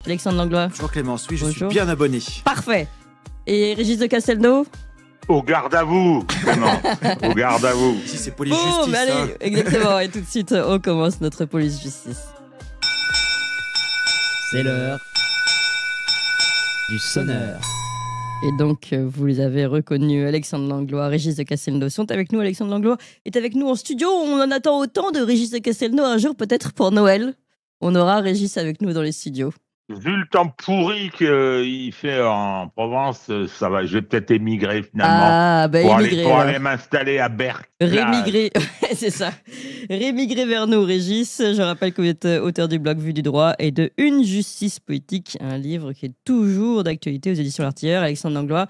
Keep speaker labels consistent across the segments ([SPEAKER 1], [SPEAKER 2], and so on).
[SPEAKER 1] Alexandre Langlois.
[SPEAKER 2] Bonjour Clémence, oui, je
[SPEAKER 1] Bonjour.
[SPEAKER 2] suis bien abonné.
[SPEAKER 1] Parfait. Et Régis de Castelnau.
[SPEAKER 3] Au garde à vous, Clément. Au garde à vous.
[SPEAKER 2] Ici, c'est police-justice.
[SPEAKER 1] Allez,
[SPEAKER 2] hein.
[SPEAKER 1] exactement. Et tout de suite, on commence notre police-justice.
[SPEAKER 4] C'est l'heure du sonneur.
[SPEAKER 1] Et donc, vous les avez reconnus, Alexandre Langlois, Régis de Castelnau sont avec nous. Alexandre Langlois est avec nous en studio. On en attend autant de Régis de Castelnau un jour, peut-être pour Noël. On aura Régis avec nous dans les studios.
[SPEAKER 3] Vu le temps pourri qu'il fait en Provence, ça va. Je vais peut-être émigrer finalement.
[SPEAKER 1] Ah, bah émigrer.
[SPEAKER 3] Pour aller m'installer à Berck.
[SPEAKER 1] Rémigrer, c'est ça. Rémigrer vers nous, Régis. Je rappelle que vous êtes auteur du blog Vue du droit et de Une justice poétique, un livre qui est toujours d'actualité aux éditions L'Artilleur. Alexandre Langlois,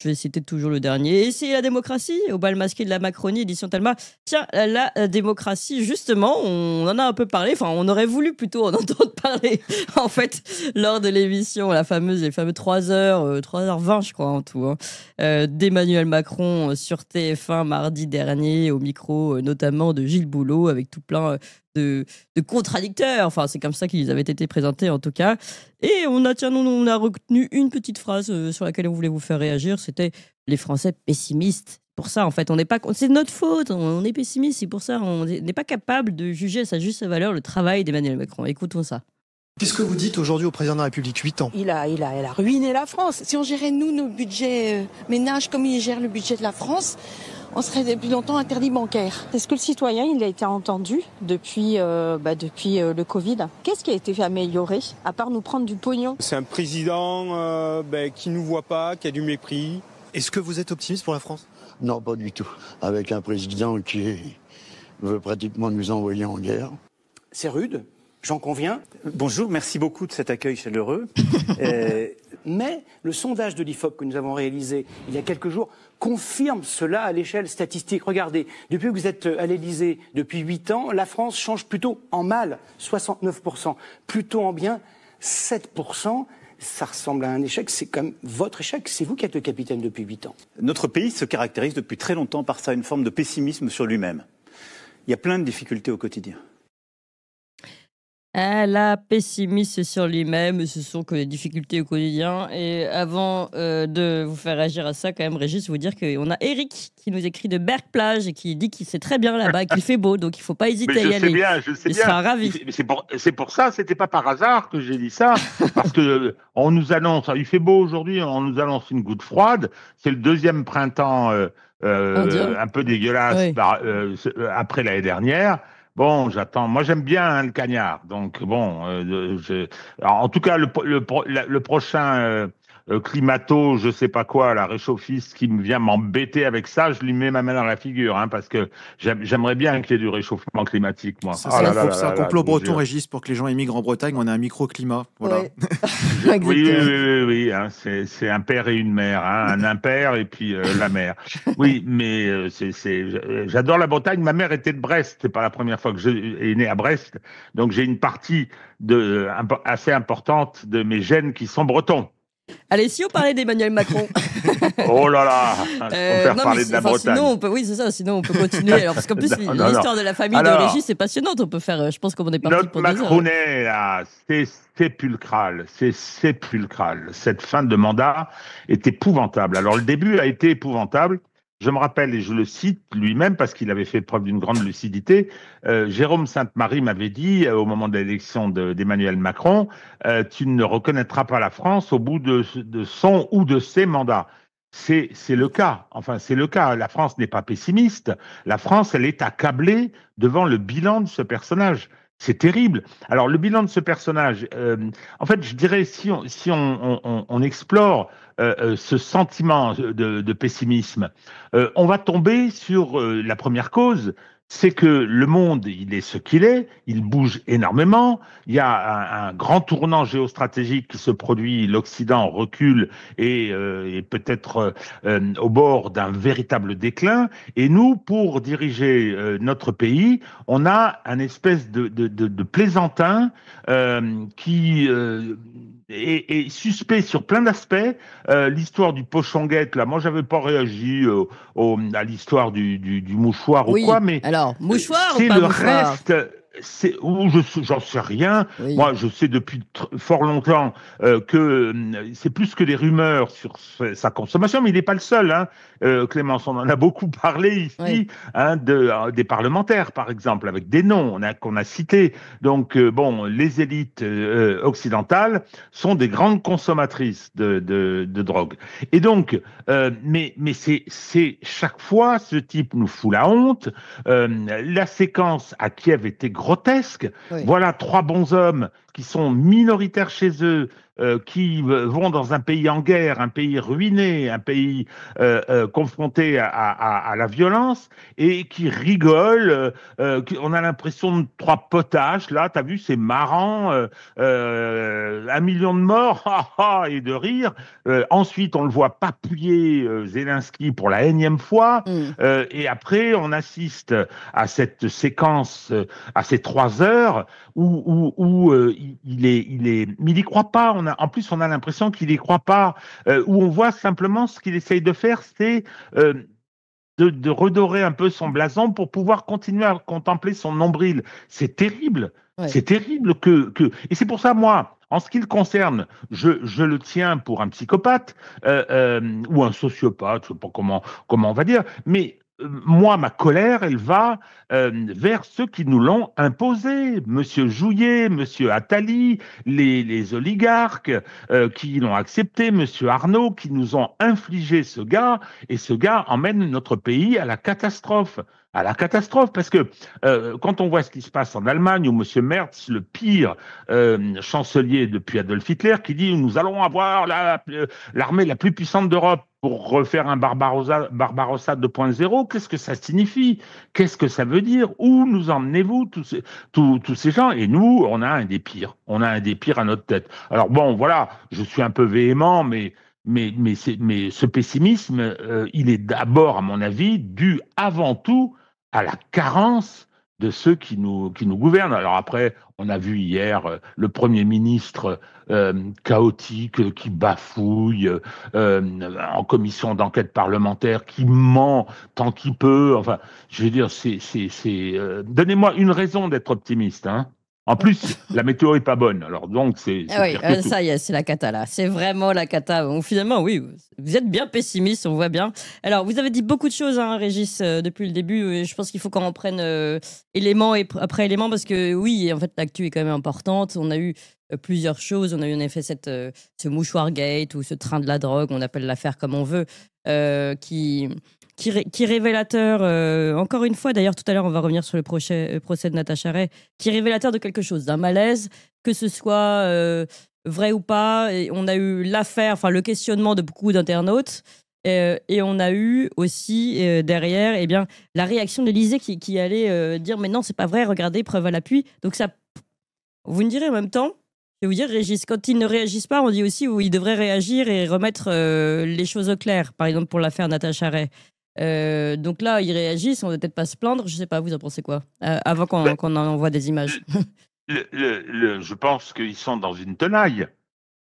[SPEAKER 1] je vais citer toujours le dernier. Essayer la démocratie au bal masqué de la Macronie, édition Talma. Tiens, la démocratie, justement, on en a un peu parlé. Enfin, on aurait voulu plutôt en entendre parler, en fait, lors de l'émission, les fameuses 3h, 3h20, je crois, en tout, d'Emmanuel Macron sur TF1 mardi dernier, au micro notamment de Gilles Boulot, avec tout plein de contradicteurs. Enfin, c'est comme ça qu'ils avaient été présentés, en tout cas. Et on a retenu une petite phrase sur laquelle on voulait vous faire réagir. C'était « Les Français pessimistes ». Pour ça, en fait, on n'est pas... C'est notre faute, on est pessimiste. C'est pour ça on n'est pas capable de juger à sa juste valeur le travail d'Emmanuel Macron. Écoutons ça.
[SPEAKER 5] Qu'est-ce que vous dites aujourd'hui au président de la République, 8 ans?
[SPEAKER 6] Il a ruiné la France. Si on gérait, nous, nos budgets ménages comme il gère le budget de la France, on serait depuis longtemps interdit bancaire.
[SPEAKER 7] Est-ce que le citoyen, il a été entendu depuis le Covid? Qu'est-ce qui a été amélioré, à part nous prendre du pognon?
[SPEAKER 8] C'est un président qui ne nous voit pas, qui a du mépris.
[SPEAKER 5] Est-ce que vous êtes optimiste pour la France?
[SPEAKER 9] Non, pas du tout. Avec un président qui veut pratiquement nous envoyer en guerre.
[SPEAKER 10] C'est rude, j'en conviens. Bonjour, merci beaucoup de cet accueil chaleureux. Mais le sondage de l'IFOP que nous avons réalisé il y a quelques jours confirme cela à l'échelle statistique. Regardez, depuis que vous êtes à l'Élysée, depuis 8 ans, la France change plutôt en mal, 69%, plutôt en bien, 7%. Ça ressemble à un échec, c'est comme votre échec, c'est vous qui êtes le capitaine depuis 8 ans.
[SPEAKER 11] Notre pays se caractérise depuis très longtemps par ça, une forme de pessimisme sur lui-même. Il y a plein de difficultés au quotidien.
[SPEAKER 1] La pessimiste sur lui-même, ce sont que les difficultés au quotidien. Et avant de vous faire réagir à ça, quand même, Régis, vous dire qu'on a Eric qui nous écrit de Berck-Plage et qui dit qu'il sait très bien là-bas, qu'il fait beau, donc il ne faut pas hésiter à y aller.
[SPEAKER 3] Je sais bien.
[SPEAKER 1] Il sera ravi.
[SPEAKER 3] C'est pour ça, c'était pas par hasard que j'ai dit ça, parce que on nous annonce, il fait beau aujourd'hui, on nous annonce une goutte froide. C'est le deuxième printemps un peu dégueulasse oui. Après l'année dernière. Bon, j'attends. Moi, j'aime bien le cagnard. Donc, bon, alors, en tout cas, le prochain climato, je sais pas quoi, la réchauffiste qui me vient m'embêter avec ça, je lui mets ma main dans la figure, parce que j'aimerais bien qu'il y ait du réchauffement climatique, moi.
[SPEAKER 2] C'est un complot breton, Régis, pour que les gens émigrent en Bretagne. On a un microclimat. Voilà.
[SPEAKER 3] Oui, c'est un père et une mère, un impair et puis la mère. Oui, mais j'adore la Bretagne. Ma mère était de Brest. C'est pas la première fois que je est né à Brest, donc j'ai une partie assez importante de mes gènes qui sont bretons.
[SPEAKER 1] Allez, si on parlait d'Emmanuel Macron.
[SPEAKER 3] Oh là là, on peut parler de la Bretagne.
[SPEAKER 1] Sinon, sinon on peut continuer. Alors, parce qu'en plus, l'histoire de la famille de Régis, c'est passionnante. On peut faire, je pense qu'on est parti pour 2 heures.
[SPEAKER 3] Notre Macronet, c'est sépulcral. C'est sépulcral. Cette fin de mandat est épouvantable. Alors, le début a été épouvantable. Je me rappelle, et je le cite lui-même parce qu'il avait fait preuve d'une grande lucidité, Jérôme Sainte-Marie m'avait dit au moment de l'élection d'Emmanuel Macron, tu ne reconnaîtras pas la France au bout de son ou de ses mandats. C'est le cas. Enfin, c'est le cas. La France n'est pas pessimiste. La France, elle est accablée devant le bilan de ce personnage. C'est terrible. Alors, le bilan de ce personnage, en fait, je dirais, si on explore ce sentiment de pessimisme, on va tomber sur la première cause, c'est que le monde, il est ce qu'il est, il bouge énormément, il y a un grand tournant géostratégique qui se produit, l'Occident recule et peut-être au bord d'un véritable déclin, et nous, pour diriger notre pays, on a un espèce de plaisantin qui est suspect sur plein d'aspects. L'histoire du pochonguette, là, moi j'avais pas réagi à l'histoire du mouchoir ou quoi, mais
[SPEAKER 1] alors mouchoir
[SPEAKER 3] c'est
[SPEAKER 1] ou pas
[SPEAKER 3] le
[SPEAKER 1] mouchoir
[SPEAKER 3] reste. J'en sais rien.
[SPEAKER 1] Oui.
[SPEAKER 3] Moi, je sais depuis fort longtemps que c'est plus que des rumeurs sur sa consommation, mais il n'est pas le seul. Hein. Clémence, on en a beaucoup parlé ici,
[SPEAKER 1] Oui.
[SPEAKER 3] hein, des parlementaires, par exemple, avec des noms qu'on a cités. Donc, bon, les élites occidentales sont des grandes consommatrices de drogue. Et donc, mais c'est chaque fois, ce type nous fout la honte. La séquence à Kiev était grotesque.
[SPEAKER 1] Oui.
[SPEAKER 3] Voilà 3 bonshommes qui sont minoritaires chez eux, qui vont dans un pays en guerre, un pays ruiné, un pays confronté à la violence, et qui rigolent. On a l'impression de 3 potaches. Là, t'as vu, c'est marrant. 1 million de morts, et de rire. Ensuite, on le voit papouiller Zelensky pour la énième fois. Et après, on assiste à cette séquence, à ces 3 heures où il y croit pas. En plus, on a l'impression qu'il y croit pas. Où on voit simplement ce qu'il essaye de faire, c'est de redorer un peu son blason pour pouvoir continuer à contempler son nombril. C'est terrible.
[SPEAKER 1] Ouais.
[SPEAKER 3] C'est terrible et c'est pour ça, moi, en ce qui le concerne, je le tiens pour un psychopathe ou un sociopathe, je ne sais pas comment on va dire, mais moi, ma colère, elle va vers ceux qui nous l'ont imposé. Monsieur Jouyet, Monsieur Attali, les oligarques qui l'ont accepté, Monsieur Arnaud, qui nous ont infligé ce gars, et ce gars emmène notre pays à la catastrophe. À la catastrophe, parce que quand on voit ce qui se passe en Allemagne, où M. Merz, le pire chancelier depuis Adolf Hitler, qui dit « nous allons avoir l'armée la plus puissante d'Europe », pour refaire un Barbarossa 2.0, qu'est-ce que ça signifie? Qu'est-ce que ça veut dire? Où nous emmenez-vous, tous ces gens? Et nous, on a un des pires. On a un des pires à notre tête. Alors bon, voilà, je suis un peu véhément, mais ce pessimisme, il est d'abord, à mon avis, dû avant tout à la carence de ceux qui nous gouvernent. Alors après, on a vu hier le Premier ministre chaotique qui bafouille en commission d'enquête parlementaire, qui ment tant qu'il peut. Enfin, je veux dire, donnez-moi une raison d'être optimiste, hein. En plus, la météo est pas bonne. Alors donc, c'est
[SPEAKER 1] oui,
[SPEAKER 3] pire que tout.
[SPEAKER 1] ça y est, c'est la cata là. C'est vraiment la cata. Bon, finalement, oui, vous êtes bien pessimiste, on voit bien. Alors, vous avez dit beaucoup de choses, hein, Régis, depuis le début. Et je pense qu'il faut qu'on en prenne élément après élément, parce que oui, en fait, l'actu est quand même importante. On a eu plusieurs choses. On a eu en effet ce mouchoir gate ou ce train de la drogue, on appelle l'affaire comme on veut, qui est révélateur, encore une fois, d'ailleurs tout à l'heure on va revenir sur le procès de Natacha Ray, qui est révélateur de quelque chose, d'un malaise, que ce soit vrai ou pas. Et on a eu l'affaire, enfin le questionnement de beaucoup d'internautes, et on a eu aussi derrière la réaction de l'Élysée qui allait dire mais non c'est pas vrai, regardez, preuve à l'appui. Donc ça, vous me direz en même temps, je vais vous dire, Régis, quand ils ne réagissent pas, on dit aussi où ils devraient réagir et remettre les choses au clair, par exemple pour l'affaire Natacha Ray. Donc là, ils réagissent, on ne va peut-être pas se plaindre, je ne sais pas, vous en pensez quoi? Avant qu'on en envoie des images.
[SPEAKER 3] Je pense qu'ils sont dans une tenaille.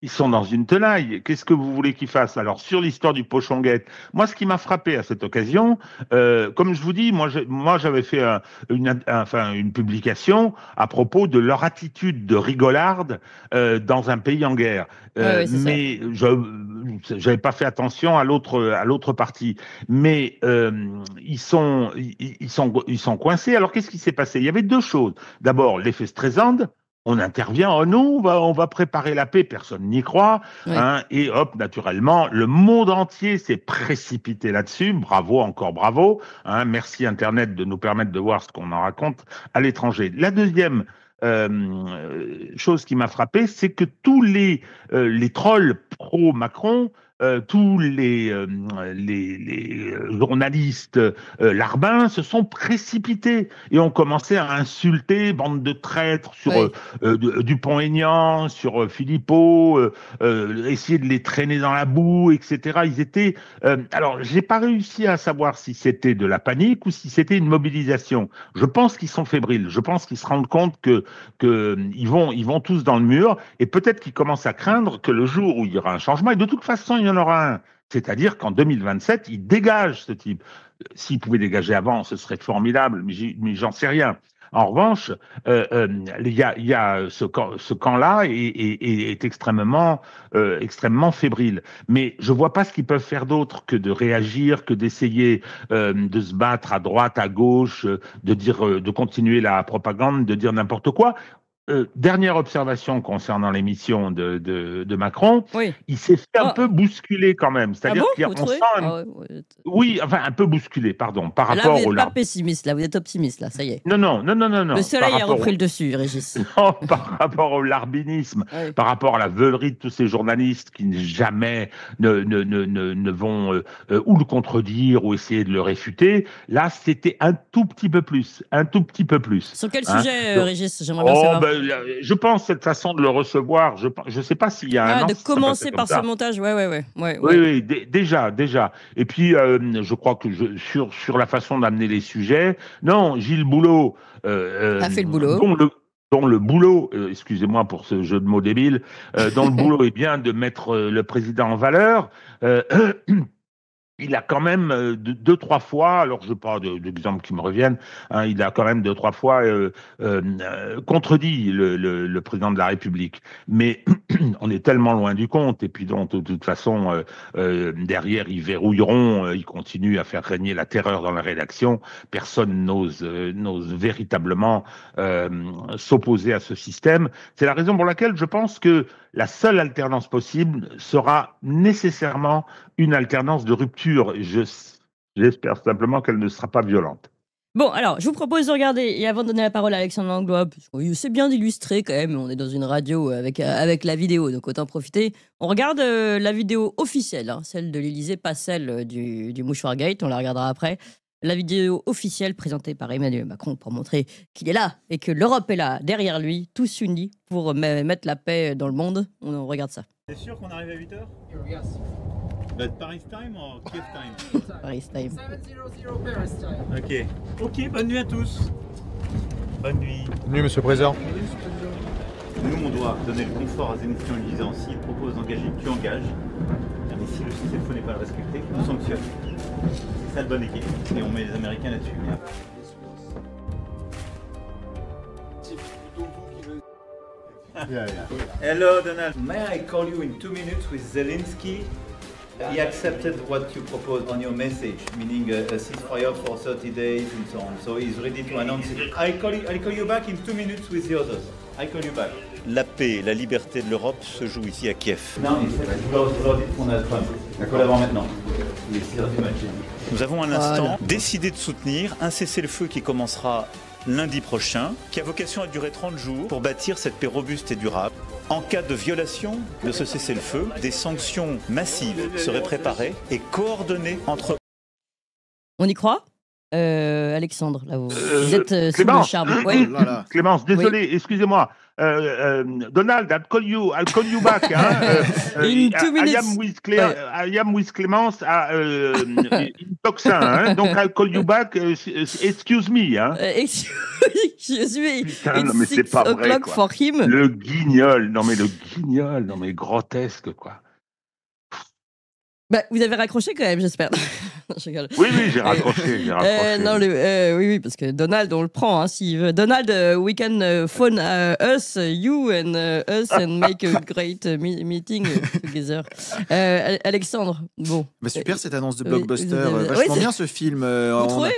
[SPEAKER 3] Ils sont dans une tenaille. Qu'est-ce que vous voulez qu'ils fassent? Alors, sur l'histoire du pochon-guette, moi, ce qui m'a frappé à cette occasion, comme je vous dis, moi j'avais fait une publication à propos de leur attitude de rigolarde dans un pays en guerre. Mais j'avais pas fait attention à l'autre partie. Mais ils sont coincés. Alors, qu'est-ce qui s'est passé? Il y avait 2 choses. D'abord, l'effet Streisand. On intervient, oh non, on va préparer la paix, personne n'y croit, hein, et hop, naturellement, le monde entier s'est précipité là-dessus, bravo, encore bravo, hein, merci Internet de nous permettre de voir ce qu'on en raconte à l'étranger. La deuxième chose qui m'a frappé, c'est que tous les trolls pro-Macron, tous les journalistes larbins se sont précipités et ont commencé à insulter, bande de traîtres, sur Dupont-Aignan, sur Philippot, essayer de les traîner dans la boue, etc. Ils étaient... alors, j'ai pas réussi à savoir si c'était de la panique ou si c'était une mobilisation. Je pense qu'ils sont fébriles. Je pense qu'ils se rendent compte que ils vont tous dans le mur, et peut-être qu'ils commencent à craindre que le jour où il y aura un changement, et de toute façon, il y en aura un. C'est-à-dire qu'en 2027, ils dégagent ce type. S'ils pouvaient dégager avant, ce serait formidable, mais j'en sais rien. En revanche, il y a ce camp-là est extrêmement fébrile. Mais je vois pas ce qu'ils peuvent faire d'autre que de réagir, que d'essayer de se battre à droite, à gauche, de continuer la propagande, de dire n'importe quoi. Dernière observation concernant l'émission de Macron,
[SPEAKER 1] Oui.
[SPEAKER 3] il s'est fait un peu bousculer quand même. C'est-à-dire
[SPEAKER 1] vous trouvez
[SPEAKER 3] oui, enfin un peu bousculé, pardon, par
[SPEAKER 1] là,
[SPEAKER 3] rapport
[SPEAKER 1] vous
[SPEAKER 3] au
[SPEAKER 1] n'êtes pas pessimiste, là, vous êtes optimiste, là, ça y est.
[SPEAKER 3] Non.
[SPEAKER 1] Le soleil
[SPEAKER 3] Par
[SPEAKER 1] a repris le dessus, Régis.
[SPEAKER 3] Non, par rapport au larbinisme,
[SPEAKER 1] Oui.
[SPEAKER 3] par rapport à la veulerie de tous ces journalistes qui jamais ne vont ou le contredire ou essayer de le réfuter. Là, c'était un tout petit peu plus.
[SPEAKER 1] Sur quel
[SPEAKER 3] Hein.
[SPEAKER 1] sujet, Régis? J'aimerais bien savoir.
[SPEAKER 3] Je pense cette façon de le recevoir. Je sais pas s'il y a un an.
[SPEAKER 1] De
[SPEAKER 3] ça
[SPEAKER 1] commencer
[SPEAKER 3] passait
[SPEAKER 1] par
[SPEAKER 3] comme
[SPEAKER 1] ce
[SPEAKER 3] ça.
[SPEAKER 1] montage, ouais.
[SPEAKER 3] Oui, déjà. Et puis, je crois que sur la façon d'amener les sujets, non, Gilles Boulot
[SPEAKER 1] a fait le boulot.
[SPEAKER 3] dont le boulot, excusez-moi pour ce jeu de mots débile, dont le boulot est bien de mettre le président en valeur. Il a quand même deux, trois fois, alors je n'ai pas d'exemples qui me reviennent, hein, il a quand même deux, trois fois contredit le président de la République. Mais on est tellement loin du compte, et puis donc, de toute façon, derrière, ils verrouilleront, ils continuent à faire régner la terreur dans la rédaction. Personne n'ose véritablement s'opposer à ce système. C'est la raison pour laquelle je pense que la seule alternance possible sera nécessairement une alternance de rupture. J'espère simplement qu'elle ne sera pas violente.
[SPEAKER 1] Bon, alors, je vous propose de regarder, et avant de donner la parole à Alexandre Langlois, c'est bien d'illustrer quand même, on est dans une radio avec la vidéo, donc autant profiter. On regarde la vidéo officielle, hein, celle de l'Élysée, pas celle du Mouchoir Gate, on la regardera après. La vidéo officielle présentée par Emmanuel Macron pour montrer qu'il est là et que l'Europe est là, derrière lui, tous unis pour mettre la paix dans le monde. On regarde ça.
[SPEAKER 11] C'est sûr qu'on arrive à 8h? Yes. But Paris time or Kiev time?
[SPEAKER 1] Paris time.
[SPEAKER 11] 7:00 Paris time. Ok, bonne nuit à tous. Bonne nuit.
[SPEAKER 2] Bonne nuit, Monsieur le Président.
[SPEAKER 11] Nous, on doit donner le confort à Zelensky en lui disant s'il propose d'engager, tu engages. Mais si le cessez-le-feu n'est pas respecté, on sanctionne. C'est ça le bon équipe. Et on met les Américains là-dessus. Hello, Donald. May I call you in 2 minutes with Zelensky? He accepted what you proposed on your message, meaning a ceasefire for 30 days and so on. So he's ready to announce it. I'll call you back in 2 minutes with the others. I'll call you back. La paix et la liberté de l'Europe se jouent ici à Kiev. Non, mais je leur dis qu'on a Trump. Il faut l'avoir maintenant. Il est 6 heures du match. Nous avons à l'instant décidé de soutenir un cessez-le-feu qui commencera lundi prochain, qui a vocation à durer 30 jours pour bâtir cette paix robuste et durable. En cas de violation de ce cessez-le-feu, des sanctions massives seraient préparées et coordonnées entre...
[SPEAKER 1] On y croit Alexandre, là, vous êtes sous le charme. Oui.
[SPEAKER 3] Clémence, désolé, excusez-moi. Donald, I'll call you back.
[SPEAKER 1] In 2 minutes.
[SPEAKER 3] I am with Clémence in Toxin. Hein, donc I'll call you back. Excuse me. Hein.
[SPEAKER 1] Excuse me.
[SPEAKER 3] Putain, non, mais c'est pas vrai, quoi.
[SPEAKER 1] For him.
[SPEAKER 3] Le guignol, non mais grotesque, quoi.
[SPEAKER 1] Bah, vous avez raccroché quand même, j'espère. Je rigole.
[SPEAKER 3] Oui, j'ai raccroché.
[SPEAKER 1] Non, oui, parce que Donald, on le prend, hein, s'il veut. Donald, we can phone us, you and us, and make a great meeting together. Alexandre, bon.
[SPEAKER 2] Bah super cette annonce de blockbuster, vachement bien ce film.
[SPEAKER 1] Vous trouvez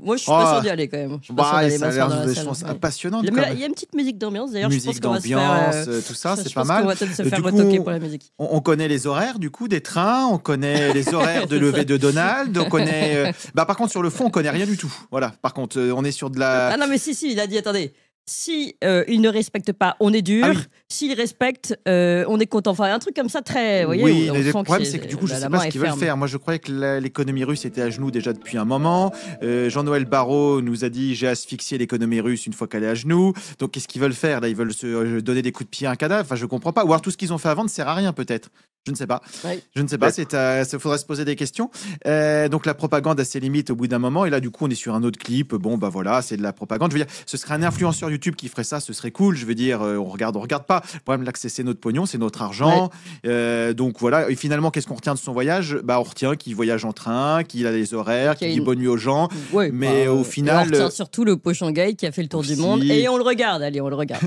[SPEAKER 1] Moi, je suis pas sûr d'y aller quand même. Je suis pas sûr d'aller
[SPEAKER 2] ça a
[SPEAKER 1] m'asseoir dans
[SPEAKER 2] l'air,
[SPEAKER 1] la
[SPEAKER 2] je
[SPEAKER 1] salle.
[SPEAKER 2] pense, passionnant.
[SPEAKER 1] Il y a une petite musique d'ambiance, d'ailleurs.
[SPEAKER 2] Musique
[SPEAKER 1] je pense qu'on
[SPEAKER 2] d'ambiance,
[SPEAKER 1] va se faire,
[SPEAKER 2] tout ça, c'est
[SPEAKER 1] je
[SPEAKER 2] pas
[SPEAKER 1] pense
[SPEAKER 2] mal.
[SPEAKER 1] qu'on va peut-être se faire
[SPEAKER 2] Du coup,
[SPEAKER 1] retoquer pour la musique.
[SPEAKER 2] On connaît les horaires du coup des trains, on connaît les horaires de lever de Donald, on connaît. Par contre sur le fond on connaît rien du tout. Voilà. Par contre on est sur de la.
[SPEAKER 1] Ah non mais si il a dit attendez. Si il ne respecte pas, on est dur.
[SPEAKER 2] Ah oui.
[SPEAKER 1] S'il respecte, on est content. Enfin, un truc comme ça très. Vous voyez,
[SPEAKER 2] oui,
[SPEAKER 1] on
[SPEAKER 2] mais le
[SPEAKER 1] sent
[SPEAKER 2] problème, c'est que du coup, je ne sais pas ce qu'ils veulent faire. Moi, je croyais que l'économie russe était à genoux déjà depuis un moment. Jean-Noël Barrot nous a dit j'ai asphyxié l'économie russe une fois qu'elle est à genoux. Donc, qu'est-ce qu'ils veulent faire là? Ils veulent se donner des coups de pied à un cadavre. Enfin, je comprends pas. Ou alors tout ce qu'ils ont fait avant ne sert à rien, peut-être. Je ne sais pas.
[SPEAKER 1] Ouais.
[SPEAKER 2] Je ne sais pas. Il faudrait se poser des questions. Donc la propagande a ses limites au bout d'un moment. Et là, du coup, on est sur un autre clip. Bon, bah voilà, c'est de la propagande. Je veux dire, ce serait un influenceur YouTube qui ferait ça, ce serait cool. Je veux dire, on regarde pas. Le problème là, c'est notre pognon, c'est notre argent. Donc voilà. Et finalement, qu'est-ce qu'on retient de son voyage? Bah, on retient qu'il voyage en train, qu'il a les horaires, qu'il dit bonne nuit aux gens.
[SPEAKER 1] Ouais,
[SPEAKER 2] mais au final,
[SPEAKER 1] on retient surtout le pochon gay qui a fait le tour du monde. Et on le regarde. Allez, on le regarde.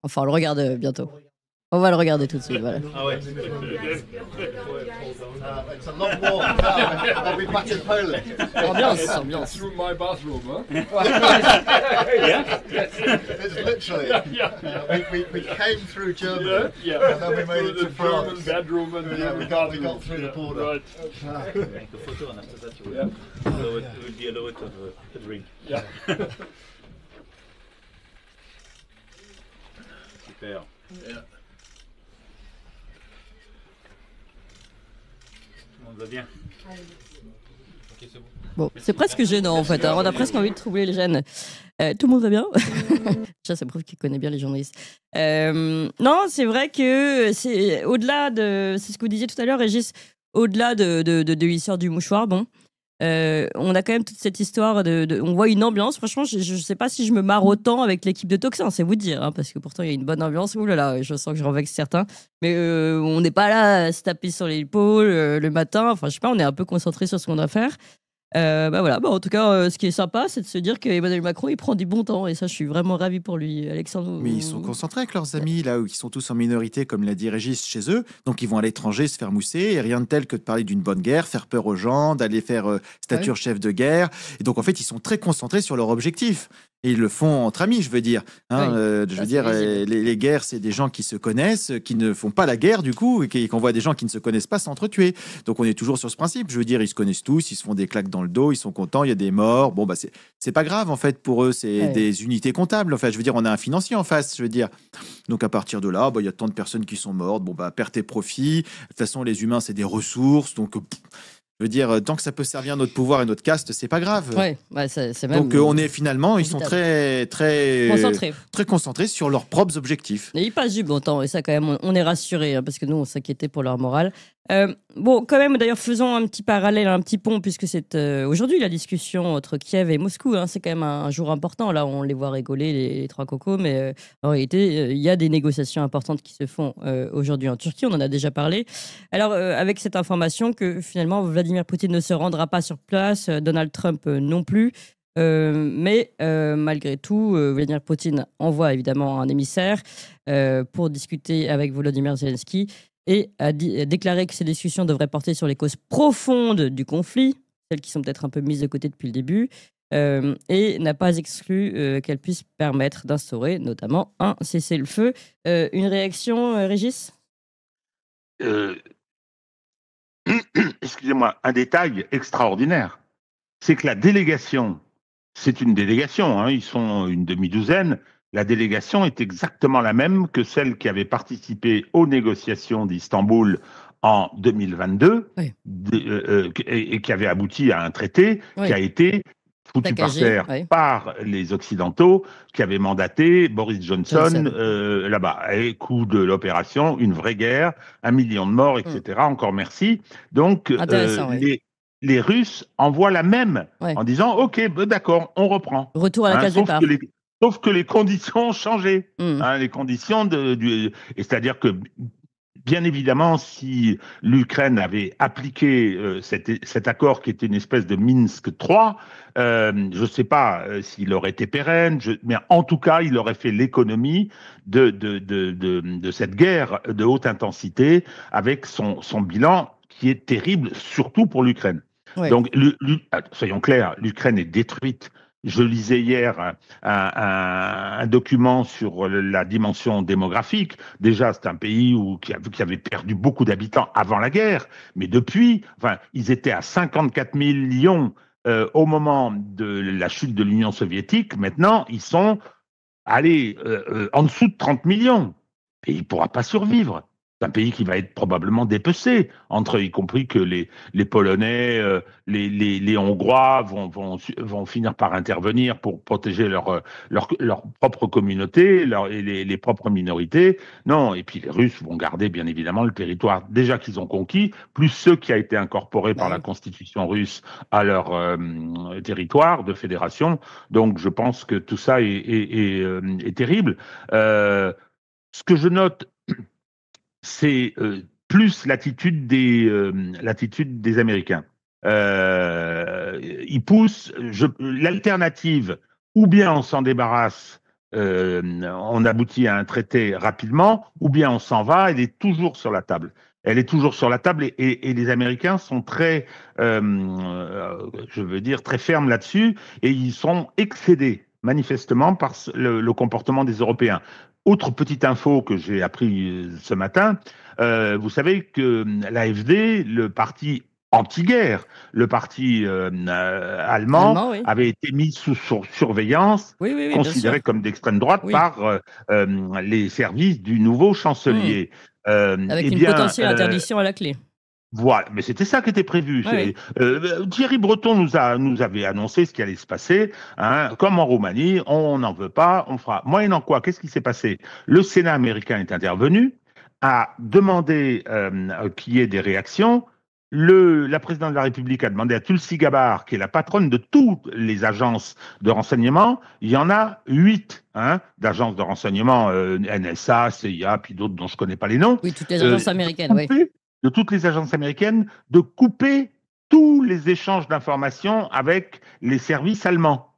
[SPEAKER 1] Enfin, on le regarde bientôt. On va le regarder tout de suite, voilà.
[SPEAKER 11] Ah ouais.
[SPEAKER 5] It's a long walk. I'll be back in Poland.
[SPEAKER 1] Ambiance.
[SPEAKER 12] Through my bathroom, huh?
[SPEAKER 11] Yeah.
[SPEAKER 5] It's literally. We came through Germany.
[SPEAKER 12] Yeah.
[SPEAKER 5] And then we made it to France.
[SPEAKER 12] German bedroom and
[SPEAKER 5] We got through the border.
[SPEAKER 12] Right.
[SPEAKER 11] Make a photo and after that you will be allowed to have a drink.
[SPEAKER 12] Yeah.
[SPEAKER 11] Super.
[SPEAKER 12] Yeah.
[SPEAKER 11] Tout le monde va bien.
[SPEAKER 1] Bon, c'est presque gênant en fait. Alors, on a presque envie de troubler les jeunes. Tout le monde va bien. Ça prouve qu'il connaît bien les journalistes. Non, c'est vrai que c'est au-delà de. C'est ce que vous disiez tout à l'heure, Régis. Au-delà de l'histoire du mouchoir, bon. On a quand même toute cette histoire on voit une ambiance. Franchement, je ne sais pas si je me marre autant avec l'équipe de Toxin, c'est vous dire, hein, parce que pourtant il y a une bonne ambiance. Ouh là là, je sens que je renvexe certains. Mais on n'est pas là à se taper sur l'épaule le matin. Enfin, je sais pas, on est un peu concentré sur ce qu'on doit faire. Bah voilà. En tout cas, ce qui est sympa, c'est de se dire qu'Emmanuel Macron, il prend du bon temps. Et ça, je suis vraiment ravi pour lui, Alexandre.
[SPEAKER 2] Mais ils sont concentrés avec leurs amis, là, où ils sont tous en minorité, comme l'a dit Régis, chez eux. Donc, ils vont à l'étranger se faire mousser. Et rien de tel que de parler d'une bonne guerre, faire peur aux gens, d'aller faire stature chef de guerre. Et donc, en fait, ils sont très concentrés sur leur objectif. Et ils le font entre amis, je veux dire. Les guerres, c'est des gens qui se connaissent, qui ne font pas la guerre, du coup, et qu'on voit des gens qui ne se connaissent pas s'entretuer. Donc, on est toujours sur ce principe. Je veux dire, ils se connaissent tous, ils se font des claques dans le dos, ils sont contents, il y a des morts. Bon, bah, c'est pas grave, en fait, pour eux. C'est des unités comptables. En fait, je veux dire, on a un financier en face, je veux dire. Donc, à partir de là, il y a tant de personnes qui sont mortes. Bon, bah, perte et profit. De toute façon, les humains, c'est des ressources. Donc, je veux dire, tant que ça peut servir notre pouvoir et notre caste, c'est pas grave.
[SPEAKER 1] Ouais, c'est même.
[SPEAKER 2] Donc on est finalement, ils sont très concentrés sur leurs propres objectifs.
[SPEAKER 1] Et ils passent du bon temps, et ça quand même, on est rassurés, hein, parce que nous, on s'inquiétait pour leur morale. Bon, quand même, d'ailleurs, faisons un petit parallèle, un petit pont, puisque c'est aujourd'hui la discussion entre Kiev et Moscou. Hein, c'est quand même un jour important. Là, on les voit rigoler, les trois cocos, mais en réalité, il y a des négociations importantes qui se font aujourd'hui en Turquie. On en a déjà parlé. Alors, avec cette information que finalement, Vladimir Poutine ne se rendra pas sur place, Donald Trump non plus. Mais malgré tout, Vladimir Poutine envoie évidemment un émissaire pour discuter avec Volodymyr Zelensky et a déclaré que ces discussions devraient porter sur les causes profondes du conflit, celles qui sont peut-être un peu mises de côté depuis le début, et n'a pas exclu qu'elles puissent permettre d'instaurer notamment un cessez-le-feu. Une réaction, Régis ?
[SPEAKER 3] Excusez-moi, un détail extraordinaire, c'est que la délégation, c'est une délégation, hein, ils sont une demi-douzaine, la délégation est exactement la même que celle qui avait participé aux négociations d'Istanbul en 2022 et qui avait abouti à un traité qui a été foutu par terre par les Occidentaux qui avaient mandaté Boris Johnson là-bas. Et coup de l'opération, une vraie guerre, 1 million de morts, etc. Encore merci. Donc, les Russes envoient la même en disant « Ok, d'accord, on reprend ».
[SPEAKER 1] Retour à la case départ.
[SPEAKER 3] Sauf que les conditions ont changé. Les conditions c'est-à-dire que, bien évidemment, si l'Ukraine avait appliqué cet accord qui était une espèce de Minsk 3, je ne sais pas s'il aurait été pérenne, mais en tout cas, il aurait fait l'économie de cette guerre de haute intensité avec son bilan qui est terrible, surtout pour l'Ukraine. Ouais. Donc, soyons clairs, l'Ukraine est détruite. Je lisais hier un document sur la dimension démographique. Déjà, c'est un pays qui avait perdu beaucoup d'habitants avant la guerre, mais depuis, ils étaient à 54 millions au moment de la chute de l'Union soviétique. Maintenant, ils sont en dessous de 30 millions. Et il ne pourra pas survivre. C'est un pays qui va être probablement dépecé, y compris que les Polonais, les Hongrois vont finir par intervenir pour protéger leur propre communauté et les propres minorités. Non, et puis les Russes vont garder bien évidemment le territoire déjà qu'ils ont conquis, plus ceux qui a été incorporé par la constitution russe à leur territoire de fédération. Donc je pense que tout ça est terrible. Ce que je note, c'est plus l'attitude des Américains. Ils poussent l'alternative, ou bien on s'en débarrasse, on aboutit à un traité rapidement, ou bien on s'en va, elle est toujours sur la table. Elle est toujours sur la table et les Américains sont très, je veux dire, très fermes là-dessus et ils sont excédés manifestement par le comportement des Européens. Autre petite info que j'ai appris ce matin, vous savez que l'AfD, le parti anti-guerre, le parti allemand, oui, avait été mis sous surveillance, considéré comme d'extrême droite par les services du nouveau chancelier.
[SPEAKER 1] Avec une potentielle interdiction à la clé.
[SPEAKER 3] Voilà, mais c'était ça qui était prévu. Thierry Breton nous avait annoncé ce qui allait se passer. Hein, comme en Roumanie, on n'en veut pas, on fera. Moyennant quoi, qu'est-ce qui s'est passé? Le Sénat américain est intervenu, a demandé qu'il y ait des réactions. La présidente de la République a demandé à Tulsi Gabbard, qui est la patronne de toutes les agences de renseignement, il y en a 8 d'agences de renseignement, NSA, CIA, puis d'autres dont je ne connais pas les noms.
[SPEAKER 1] Oui, toutes les agences américaines,
[SPEAKER 3] de toutes les agences américaines, de couper tous les échanges d'informations avec les services allemands.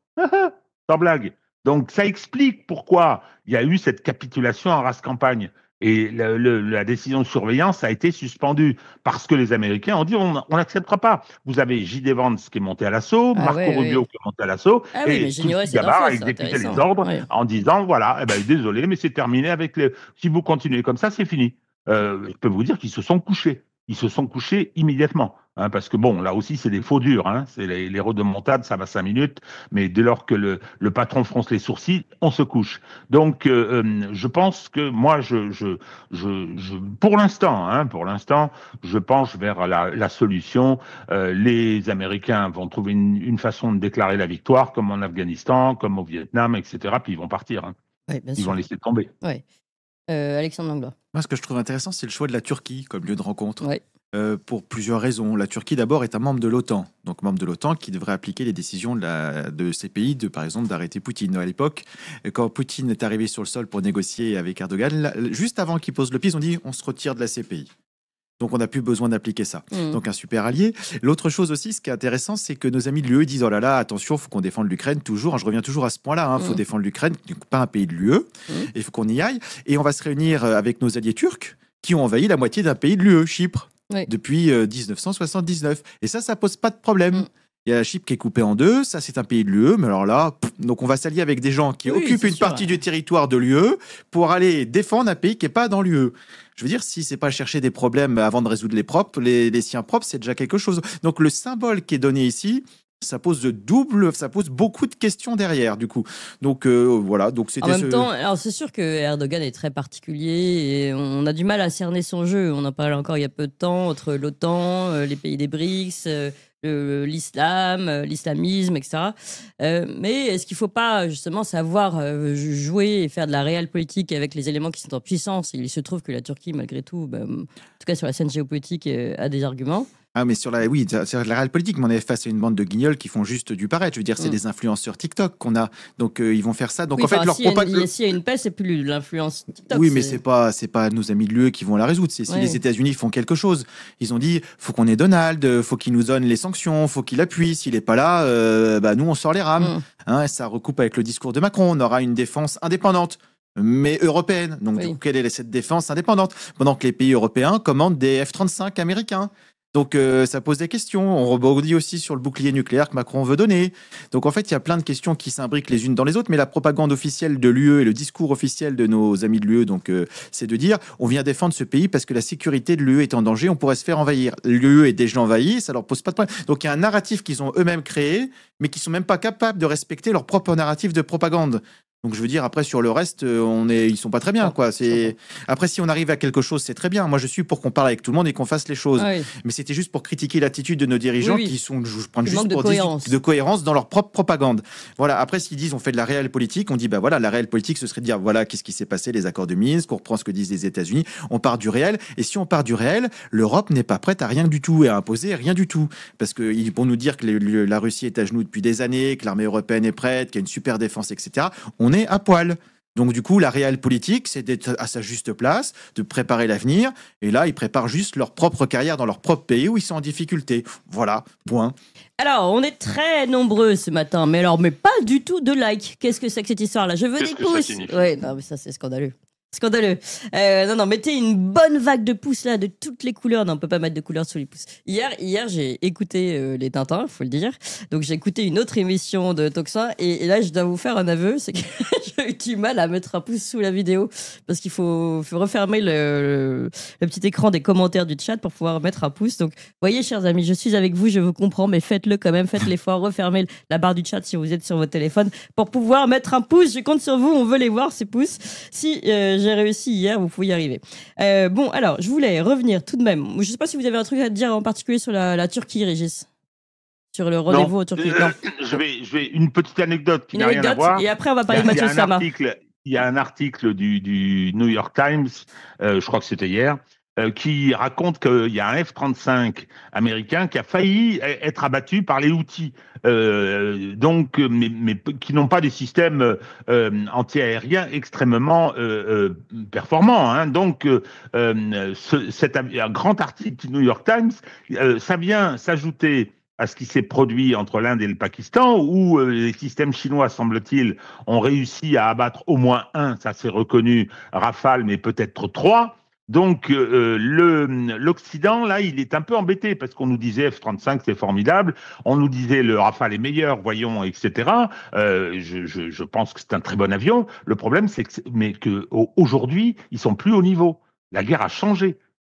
[SPEAKER 3] Sans blague. Donc ça explique pourquoi il y a eu cette capitulation en race campagne. Et la décision de surveillance a été suspendue parce que les Américains ont dit on n'acceptera pas. Vous avez J.D. Vance qui est monté à l'assaut, Marco Rubio qui est monté à l'assaut, et Gabbard a exécuté les ordres en disant voilà, désolé, mais c'est terminé avec si vous continuez comme ça, c'est fini. Je peux vous dire qu'ils se sont couchés. Ils se sont couchés immédiatement. Parce que bon, là aussi, c'est des faux durs. C'est les rodomontades, ça va 5 minutes. Mais dès lors que le patron fronce les sourcils, on se couche. Donc, je pense que moi, pour l'instant, je penche vers la solution. Les Américains vont trouver une façon de déclarer la victoire, comme en Afghanistan, comme au Vietnam, etc. Puis ils vont partir. Ils vont laisser tomber.
[SPEAKER 1] Ouais. Alexandre Langlois.
[SPEAKER 2] Moi, ce que je trouve intéressant, c'est le choix de la Turquie comme lieu de rencontre. Pour plusieurs raisons. La Turquie, d'abord, est un membre de l'OTAN. Donc, membre de l'OTAN qui devrait appliquer les décisions de ces pays, par exemple, d'arrêter Poutine. À l'époque, quand Poutine est arrivé sur le sol pour négocier avec Erdogan, juste avant qu'il pose le pied, ils ont dit on se retire de la CPI. Donc, on n'a plus besoin d'appliquer ça. Donc, un super allié. L'autre chose aussi, ce qui est intéressant, c'est que nos amis de l'UE disent oh là là, attention, il faut qu'on défende l'Ukraine toujours. Je reviens toujours à ce point-là. Il faut défendre l'Ukraine, pas un pays de l'UE. Il faut qu'on y aille. Et on va se réunir avec nos alliés turcs qui ont envahi la moitié d'un pays de l'UE, Chypre, depuis 1979. Et ça pose pas de problème. Il y a Chypre qui est coupé en deux, ça c'est un pays de l'UE, mais alors là, donc on va s'allier avec des gens qui occupent une partie du territoire de l'UE pour aller défendre un pays qui n'est pas dans l'UE. Je veux dire, si c'est pas chercher des problèmes avant de résoudre les siens propres, c'est déjà quelque chose. Donc le symbole qui est donné ici, ça pose beaucoup de questions derrière, du coup. Donc voilà. Donc c'était.
[SPEAKER 1] En même temps, alors c'est sûr que Erdogan est très particulier et on a du mal à cerner son jeu. On en parlait encore il y a peu de temps entre l'OTAN, les pays des BRICS. L'islamisme, etc. Mais est-ce qu'il ne faut pas justement savoir jouer et faire de la réelle politique avec les éléments qui sont en puissance? Il se trouve que la Turquie, malgré tout, en tout cas sur la scène géopolitique, a des arguments.
[SPEAKER 2] Ah, mais sur la réelle politique, mais on est face à une bande de guignols qui font juste du paraître. Je veux dire, c'est des influenceurs TikTok qu'on a. Donc, ils vont faire ça. Donc, en fait,
[SPEAKER 1] s'il y a une paix, c'est plus l'influence TikTok.
[SPEAKER 2] Oui, mais c'est pas nos amis de l'UE qui vont la résoudre. C'est si les États-Unis font quelque chose. Ils ont dit, faut qu'on ait Donald, faut qu'il nous donne les sanctions, faut qu'il appuie. S'il n'est pas là, nous, on sort les rames. Ça recoupe avec le discours de Macron. On aura une défense indépendante, mais européenne. Donc, du coup, quelle est cette défense indépendante? Pendant que les pays européens commandent des F-35 américains. Donc, ça pose des questions. On rebondit aussi sur le bouclier nucléaire que Macron veut donner. Donc, en fait, il y a plein de questions qui s'imbriquent les unes dans les autres. Mais la propagande officielle de l'UE et le discours officiel de nos amis de l'UE, c'est de dire on vient défendre ce pays parce que la sécurité de l'UE est en danger, on pourrait se faire envahir. L'UE est déjà envahie, ça leur pose pas de problème. Donc, il y a un narratif qu'ils ont eux-mêmes créé, mais qui sont même pas capables de respecter leur propre narratif de propagande. Donc je veux dire, après sur le reste, ils sont pas très bien, quoi. Après, si on arrive à quelque chose, c'est très bien. Moi, je suis pour qu'on parle avec tout le monde et qu'on fasse les choses.
[SPEAKER 1] Oui.
[SPEAKER 2] Mais c'était juste pour critiquer l'attitude de nos dirigeants qui sont, je prends juste pour
[SPEAKER 1] de
[SPEAKER 2] cohérence dans leur propre propagande. Voilà. Après, s'ils disent on fait de la réelle politique, on dit bah voilà, la réelle politique, ce serait de dire voilà qu'est-ce qui s'est passé, les accords de Minsk, on reprend ce que disent les États-Unis, on part du réel. Et si on part du réel, l'Europe n'est pas prête à rien du tout et à imposer rien du tout, parce qu'ils vont nous dire que la Russie est à genoux depuis des années, que l'armée européenne est prête, qu'il y a une super défense, etc. On est à poil. Donc du coup, la réelle politique, c'est d'être à sa juste place, de préparer l'avenir. Et là, ils préparent juste leur propre carrière dans leur propre pays où ils sont en difficulté. Voilà, point.
[SPEAKER 1] Alors, on est très nombreux ce matin, mais pas du tout de likes. Qu'est-ce que c'est que cette histoire-là? Je veux des pouces. Ouais, non, mais ça, c'est scandaleux. Scandaleux. Non, mettez une bonne vague de pouces là, de toutes les couleurs. Non, on peut pas mettre de couleurs sur les pouces. Hier j'ai écouté les Tintins, faut le dire. Donc j'ai écouté une autre émission de Toxin et là je dois vous faire un aveu, c'est que j'ai eu du mal à mettre un pouce sous la vidéo parce qu'il faut refermer le petit écran des commentaires du chat pour pouvoir mettre un pouce. Donc voyez, chers amis, je suis avec vous, je vous comprends, mais faites-le quand même, faites l'effort, refermez la barre du chat si vous êtes sur votre téléphone pour pouvoir mettre un pouce. Je compte sur vous, on veut les voir ces pouces. Si j'ai réussi hier, vous pouvez y arriver. Bon, alors, je voulais revenir tout de même. Je ne sais pas si vous avez un truc à dire en particulier sur la Turquie, Régis. Sur le rendez-vous en Turquie.
[SPEAKER 3] Je vais une petite anecdote qui n'a rien à voir.
[SPEAKER 1] Et après, on va parler de Mathieu Sama.
[SPEAKER 3] Il y a un article du New York Times, je crois que c'était hier, qui raconte qu'il y a un F-35 américain qui a failli être abattu par les Houthis, mais qui n'ont pas des systèmes anti-aériens extrêmement performants. Hein. Donc, cet grand article du New York Times, ça vient s'ajouter à ce qui s'est produit entre l'Inde et le Pakistan, où les systèmes chinois, semble-t-il, ont réussi à abattre au moins un, ça s'est reconnu, Rafale, mais peut-être 3. Donc, l'Occident, là, il est un peu embêté parce qu'on nous disait F-35, c'est formidable. On nous disait le Rafale est meilleur, voyons, etc. Je pense que c'est un très bon avion. Le problème, c'est qu'aujourd'hui, ils sont plus au niveau. La guerre a changé.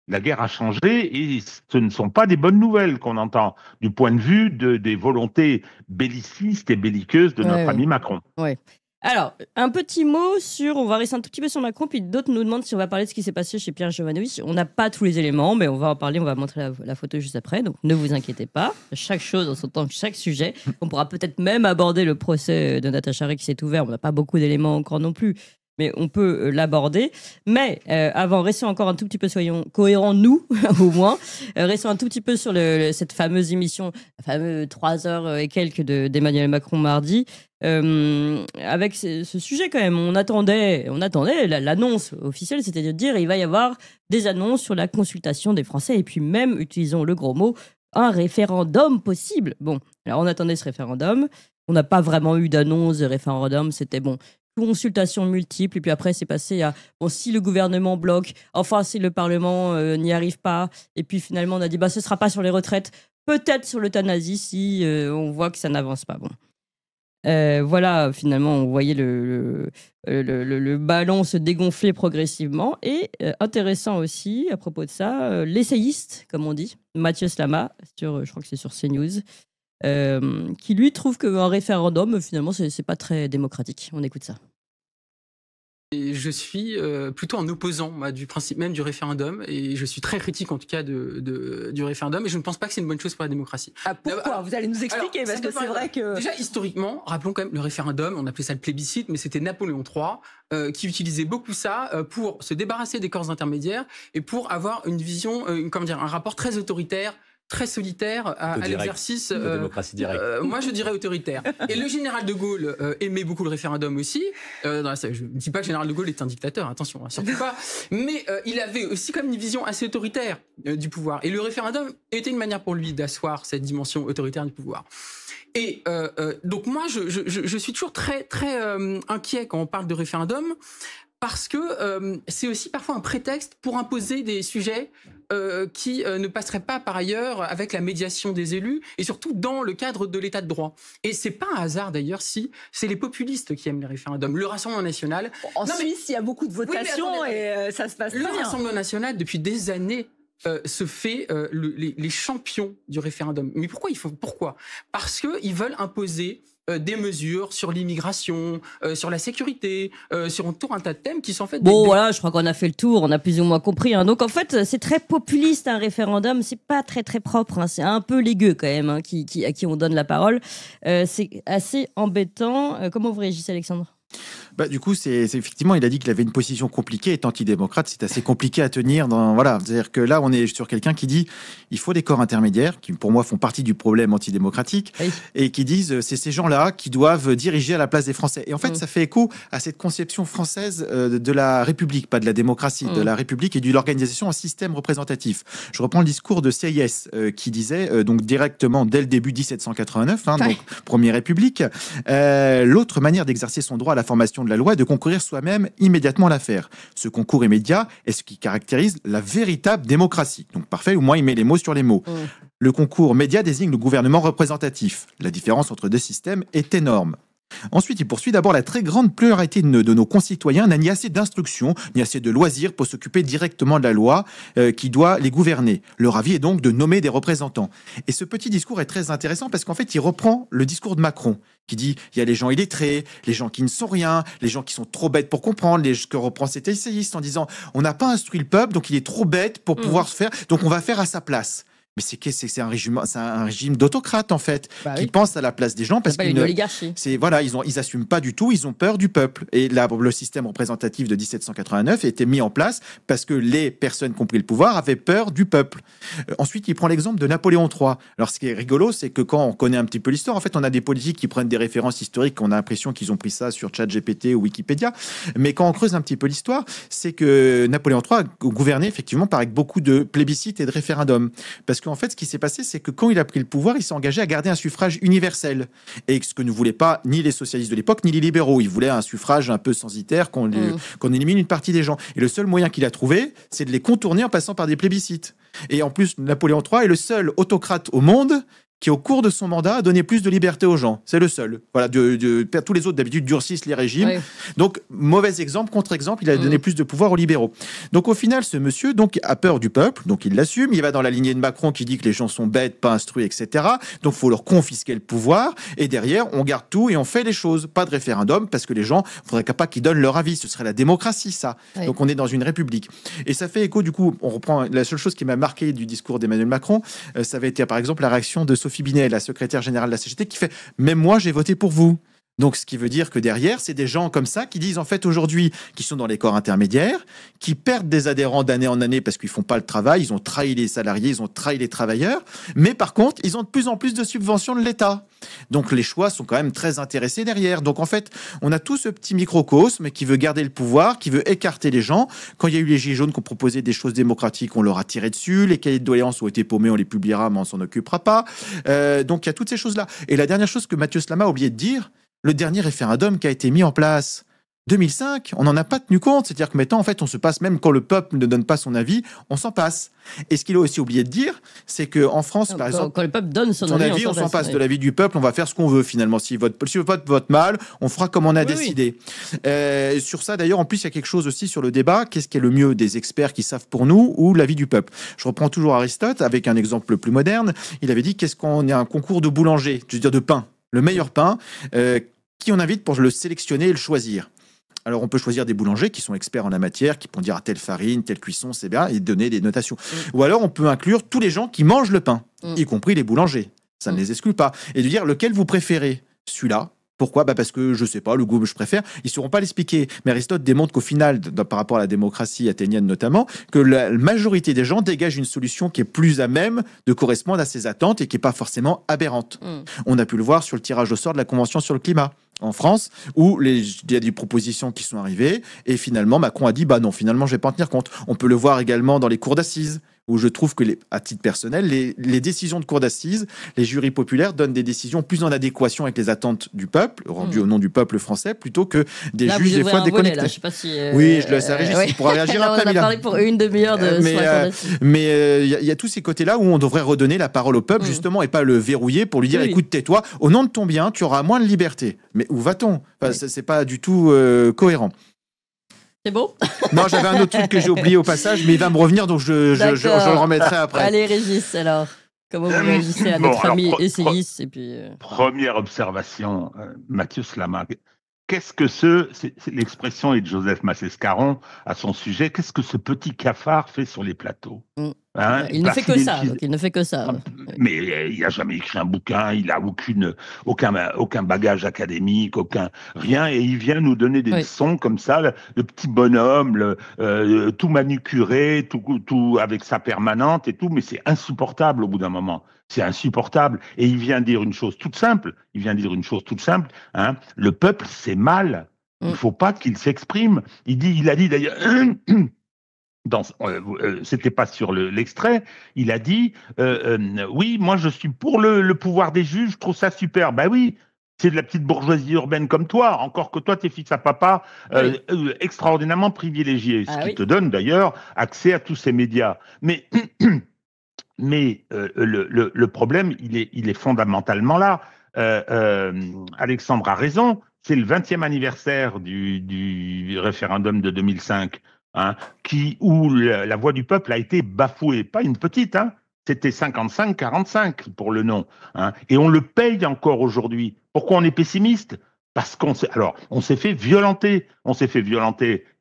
[SPEAKER 3] La guerre a changé et ce ne sont pas des bonnes nouvelles qu'on entend du point de vue des volontés bellicistes et belliqueuses de notre ami Macron.
[SPEAKER 1] Ouais. Alors, un petit mot on va rester un tout petit peu sur Macron, puis d'autres nous demandent si on va parler de ce qui s'est passé chez Pierre Jovanovic. On n'a pas tous les éléments, mais on va en parler, on va montrer la photo juste après, donc ne vous inquiétez pas. Chaque chose en son temps, chaque sujet. On pourra peut-être même aborder le procès de Natacha Ray qui s'est ouvert, on n'a pas beaucoup d'éléments encore non plus, mais on peut l'aborder. Mais avant, restons encore un tout petit peu, soyons cohérents, nous, au moins. Restons un tout petit peu sur cette fameuse émission, la fameuse 3 heures et quelques d'Emmanuel Macron mardi. Avec ce sujet quand même, on attendait l'annonce officielle, c'était de dire il va y avoir des annonces sur la consultation des Français et puis même, utilisons le gros mot, un référendum possible. Bon, alors on attendait ce référendum, on n'a pas vraiment eu d'annonce de référendum, c'était bon, consultations multiples et puis après c'est passé à si le gouvernement bloque, enfin si le Parlement n'y arrive pas et puis finalement on a dit ce sera pas sur les retraites, peut-être sur l'euthanasie si on voit que ça n'avance pas. Bon. Voilà, finalement, on voyait le ballon se dégonfler progressivement. Et intéressant aussi, à propos de ça, l'essayiste, comme on dit, Mathieu Slama, je crois que c'est sur CNews, qui lui trouve qu'un référendum, finalement, c'est pas très démocratique. On écoute ça.
[SPEAKER 12] Et je suis plutôt un opposant du principe même du référendum et je suis très critique en tout cas du référendum et je ne pense pas que c'est une bonne chose pour la démocratie.
[SPEAKER 13] Ah, pourquoi? Vous allez nous expliquer parce que c'est vrai que...
[SPEAKER 12] Déjà historiquement, rappelons quand même le référendum, on appelait ça le plébiscite, mais c'était Napoléon III qui utilisait beaucoup ça pour se débarrasser des corps intermédiaires et pour avoir une vision, un rapport très autoritaire, très solitaire à l'exercice
[SPEAKER 14] de démocratie directe.
[SPEAKER 12] Moi, je dirais autoritaire. Et le général de Gaulle aimait beaucoup le référendum aussi. Je ne dis pas que le général de Gaulle est un dictateur, attention, surtout pas. Mais il avait aussi comme une vision assez autoritaire du pouvoir. Et le référendum était une manière pour lui d'asseoir cette dimension autoritaire du pouvoir. Et donc moi, je suis toujours très, très inquiet quand on parle de référendum, parce que c'est aussi parfois un prétexte pour imposer des sujets qui ne passeraient pas par ailleurs avec la médiation des élus et surtout dans le cadre de l'état de droit. Et c'est pas un hasard d'ailleurs si c'est les populistes qui aiment les référendums. Le Rassemblement national...
[SPEAKER 13] En Suisse, il y a beaucoup de votations et ça se passe très bien.
[SPEAKER 12] Le Rassemblement national, depuis des années, se fait les champions du référendum. Mais pourquoi Parce qu'ils veulent imposer des mesures sur l'immigration, sur la sécurité, sur tout un tas de thèmes qui sont en fait...
[SPEAKER 1] Bon, voilà, je crois qu'on a fait le tour, on a plus ou moins compris. Hein. Donc, en fait, c'est très populiste, un référendum. C'est pas très, très propre. Hein. C'est un peu les gueux, quand même, hein, à qui on donne la parole. C'est assez embêtant. Comment vous réagissez, Alexandre ?
[SPEAKER 2] Du coup, c'est effectivement, il a dit qu'il avait une position compliquée. Étant antidémocrate, c'est assez compliqué à tenir. Voilà, c'est-à-dire que là, on est sur quelqu'un qui dit il faut des corps intermédiaires qui, pour moi, font partie du problème antidémocratique et qui disent c'est ces gens-là qui doivent diriger à la place des Français. Et en fait, ça fait écho à cette conception française de la République, pas de la démocratie, de la République et de l'organisation en système représentatif. Je reprends le discours de Sieyès qui disait donc directement dès le début 1789, donc Première République, l'autre manière d'exercer son droit à la formation de la loi est de concourir soi-même immédiatement à l'affaire. Ce concours immédiat est ce qui caractérise la véritable démocratie. Donc parfait, au moins il met les mots sur les mots. Le concours médiat désigne le gouvernement représentatif. La différence entre deux systèmes est énorme. Ensuite, il poursuit d'abord la très grande pluralité de nos concitoyens n'a ni assez d'instruction, ni assez de loisirs pour s'occuper directement de la loi qui doit les gouverner. Leur avis est donc de nommer des représentants. Et ce petit discours est très intéressant parce qu'en fait, il reprend le discours de Macron qui dit il y a les gens illettrés, les gens qui ne sont rien, les gens qui sont trop bêtes pour comprendre, que reprend cet essayiste en disant on n'a pas instruit le peuple, donc il est trop bête pour pouvoir se faire, donc on va faire à sa place. Mais c'est un régime d'autocrate en fait, qui pense à la place des gens parce
[SPEAKER 1] une oligarchie.
[SPEAKER 2] Ils assument pas du tout, ils ont peur du peuple. Et là, le système représentatif de 1789 a été mis en place parce que les personnes qui ont pris le pouvoir avaient peur du peuple. Ensuite, il prend l'exemple de Napoléon III. Alors, ce qui est rigolo, c'est que quand on connaît un petit peu l'histoire, en fait, on a des politiques qui prennent des références historiques, on a l'impression qu'ils ont pris ça sur ChatGPT ou Wikipédia. Mais quand on creuse un petit peu l'histoire, c'est que Napoléon III a gouverné effectivement avec beaucoup de plébiscites et de référendums. Parce que en fait, ce qui s'est passé, c'est que quand il a pris le pouvoir, il s'est engagé à garder un suffrage universel. Et ce que ne voulaient pas ni les socialistes de l'époque, ni les libéraux. Il voulait un suffrage un peu censitaire, qu'on élimine une partie des gens. Et le seul moyen qu'il a trouvé, c'est de les contourner en passant par des plébiscites. Et en plus, Napoléon III est le seul autocrate au monde qui, au cours de son mandat, a donné plus de liberté aux gens. C'est le seul. Voilà, tous les autres, d'habitude, durcissent les régimes. Oui. Donc, mauvais exemple, contre-exemple, il a donné plus de pouvoir aux libéraux. Donc, au final, ce monsieur a peur du peuple, donc il l'assume. Il va dans la lignée de Macron qui dit que les gens sont bêtes, pas instruits, etc. Donc, il faut leur confisquer le pouvoir. Et derrière, on garde tout et on fait les choses. Pas de référendum, parce que les gens, il faudrait pas qu'ils donnent leur avis. Ce serait la démocratie, ça. Oui. Donc, on est dans une république. Et ça fait écho, du coup, on reprend la seule chose qui m'a marqué du discours d'Emmanuel Macron, ça avait été, par exemple, la réaction de Sophie Binet, la secrétaire générale de la CGT, qui fait « Même moi, j'ai voté pour vous ». Donc, ce qui veut dire que derrière, c'est des gens comme ça qui disent, en fait, aujourd'hui, qui sont dans les corps intermédiaires, qui perdent des adhérents d'année en année parce qu'ils font pas le travail, ils ont trahi les salariés, ils ont trahi les travailleurs, mais par contre, ils ont de plus en plus de subventions de l'État. Donc, les choix sont quand même très intéressés derrière. Donc, en fait, on a tout ce petit microcosme qui veut garder le pouvoir, qui veut écarter les gens. Quand il y a eu les Gilets jaunes qui ont proposé des choses démocratiques, on leur a tiré dessus. Les cahiers de doléances ont été paumés, on les publiera, mais on s'en occupera pas. Donc, il y a toutes ces choses-là. Et la dernière chose que Mathieu Slama a oublié de dire, le dernier référendum qui a été mis en place, 2005, on n'en a pas tenu compte. C'est-à-dire que maintenant, en fait, on se passe, même quand le peuple ne donne pas son avis, on s'en passe. Et ce qu'il a aussi oublié de dire, c'est qu'en France, par exemple,
[SPEAKER 1] quand le peuple donne son avis,
[SPEAKER 2] on s'en passe. De l'avis du peuple, on va faire ce qu'on veut finalement. Si le peuple vote mal, on fera comme on a décidé. Sur ça, d'ailleurs, en plus, il y a quelque chose aussi sur le débat. Qu'est-ce qui est le mieux, des experts qui savent pour nous ou l'avis du peuple? Je reprends toujours Aristote avec un exemple plus moderne. Il avait dit qu'est-ce qu'on est un concours de boulanger, je veux dire de pain. Le meilleur pain, qui on invite pour le sélectionner et le choisir. Alors, on peut choisir des boulangers qui sont experts en la matière, qui pourront dire telle farine, telle cuisson, c'est bien, et donner des notations. Ou alors, on peut inclure tous les gens qui mangent le pain, y compris les boulangers. Ça ne les exclut pas. Et de dire lequel vous préférez. Celui-là. Pourquoi? Parce que, je sais pas, le goût que je préfère. Ils ne sauront pas l'expliquer. Mais Aristote démontre qu'au final, par rapport à la démocratie athénienne notamment, que la majorité des gens dégagent une solution qui est plus à même de correspondre à ses attentes et qui n'est pas forcément aberrante. On a pu le voir sur le tirage au sort de la Convention sur le climat en France, où il y a des propositions qui sont arrivées et finalement Macron a dit bah non, finalement je vais pas en tenir compte. On peut le voir également dans les cours d'assises, où je trouve que, à titre personnel, les décisions de cours d'assises, les jurys populaires donnent des décisions plus en adéquation avec les attentes du peuple, rendues au nom du peuple français, plutôt que des juges des fois déconnectés.
[SPEAKER 1] Là, je sais pas si,
[SPEAKER 2] oui, je le laisse à Régis, il pourra réagir après.
[SPEAKER 1] On a parlé pour une demi-heure de
[SPEAKER 2] mais il y a tous ces côtés-là où on devrait redonner la parole au peuple, justement, et pas le verrouiller pour lui dire écoute, tais-toi, au nom de ton bien, tu auras moins de liberté. Mais où va-t-on? C'est pas du tout cohérent.
[SPEAKER 1] C'est beau?
[SPEAKER 2] Non, j'avais un autre truc que j'ai oublié au passage, mais il va me revenir, donc je le remettrai après.
[SPEAKER 1] Allez, Régis, alors. Comment vous réagissez à notre ami essayiste et puis,
[SPEAKER 3] Première observation, Mathieu Slama. Qu'est-ce que c'est l'expression est de Joseph Massescaron à son sujet, qu'est-ce que ce petit cafard fait sur les plateaux
[SPEAKER 1] il ne fait que ça. Donc il ne fait que ça.
[SPEAKER 3] Mais il n'a jamais écrit un bouquin, il n'a aucun bagage académique, rien, et il vient nous donner des leçons comme ça, le petit bonhomme, tout manucuré, tout avec sa permanente et tout, mais c'est insupportable au bout d'un moment. C'est insupportable. Et il vient dire une chose toute simple. Le peuple, c'est mal. Il ne faut pas qu'il s'exprime. Il a dit d'ailleurs, c'était pas sur l'extrait, il a dit, oui, moi je suis pour le pouvoir des juges, je trouve ça super. Ben oui, c'est de la petite bourgeoisie urbaine comme toi, encore que toi, t'es fils à papa extraordinairement privilégié, ce qui te donne d'ailleurs accès à tous ces médias. Mais le problème, il est fondamentalement là. Alexandre a raison, c'est le 20e anniversaire du référendum de 2005, où la voix du peuple a été bafouée. Pas une petite, c'était 55-45 pour le non. Et on le paye encore aujourd'hui. Pourquoi on est pessimiste ? Parce qu'on s'est fait violenter. Il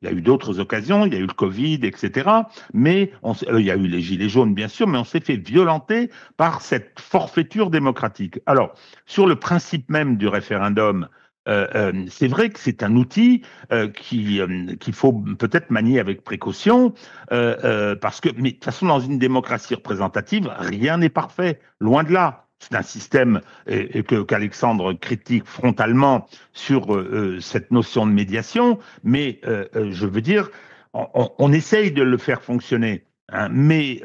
[SPEAKER 3] y a eu d'autres occasions, il y a eu le Covid, etc. Mais il y a eu les Gilets jaunes, bien sûr, mais on s'est fait violenter par cette forfaiture démocratique. Alors, sur le principe même du référendum, c'est vrai que c'est un outil qu'il faut peut-être manier avec précaution, parce que, mais de toute façon, dans une démocratie représentative, rien n'est parfait, loin de là. C'est un système qu'Alexandre critique frontalement sur cette notion de médiation, mais je veux dire, on essaye de le faire fonctionner. Mais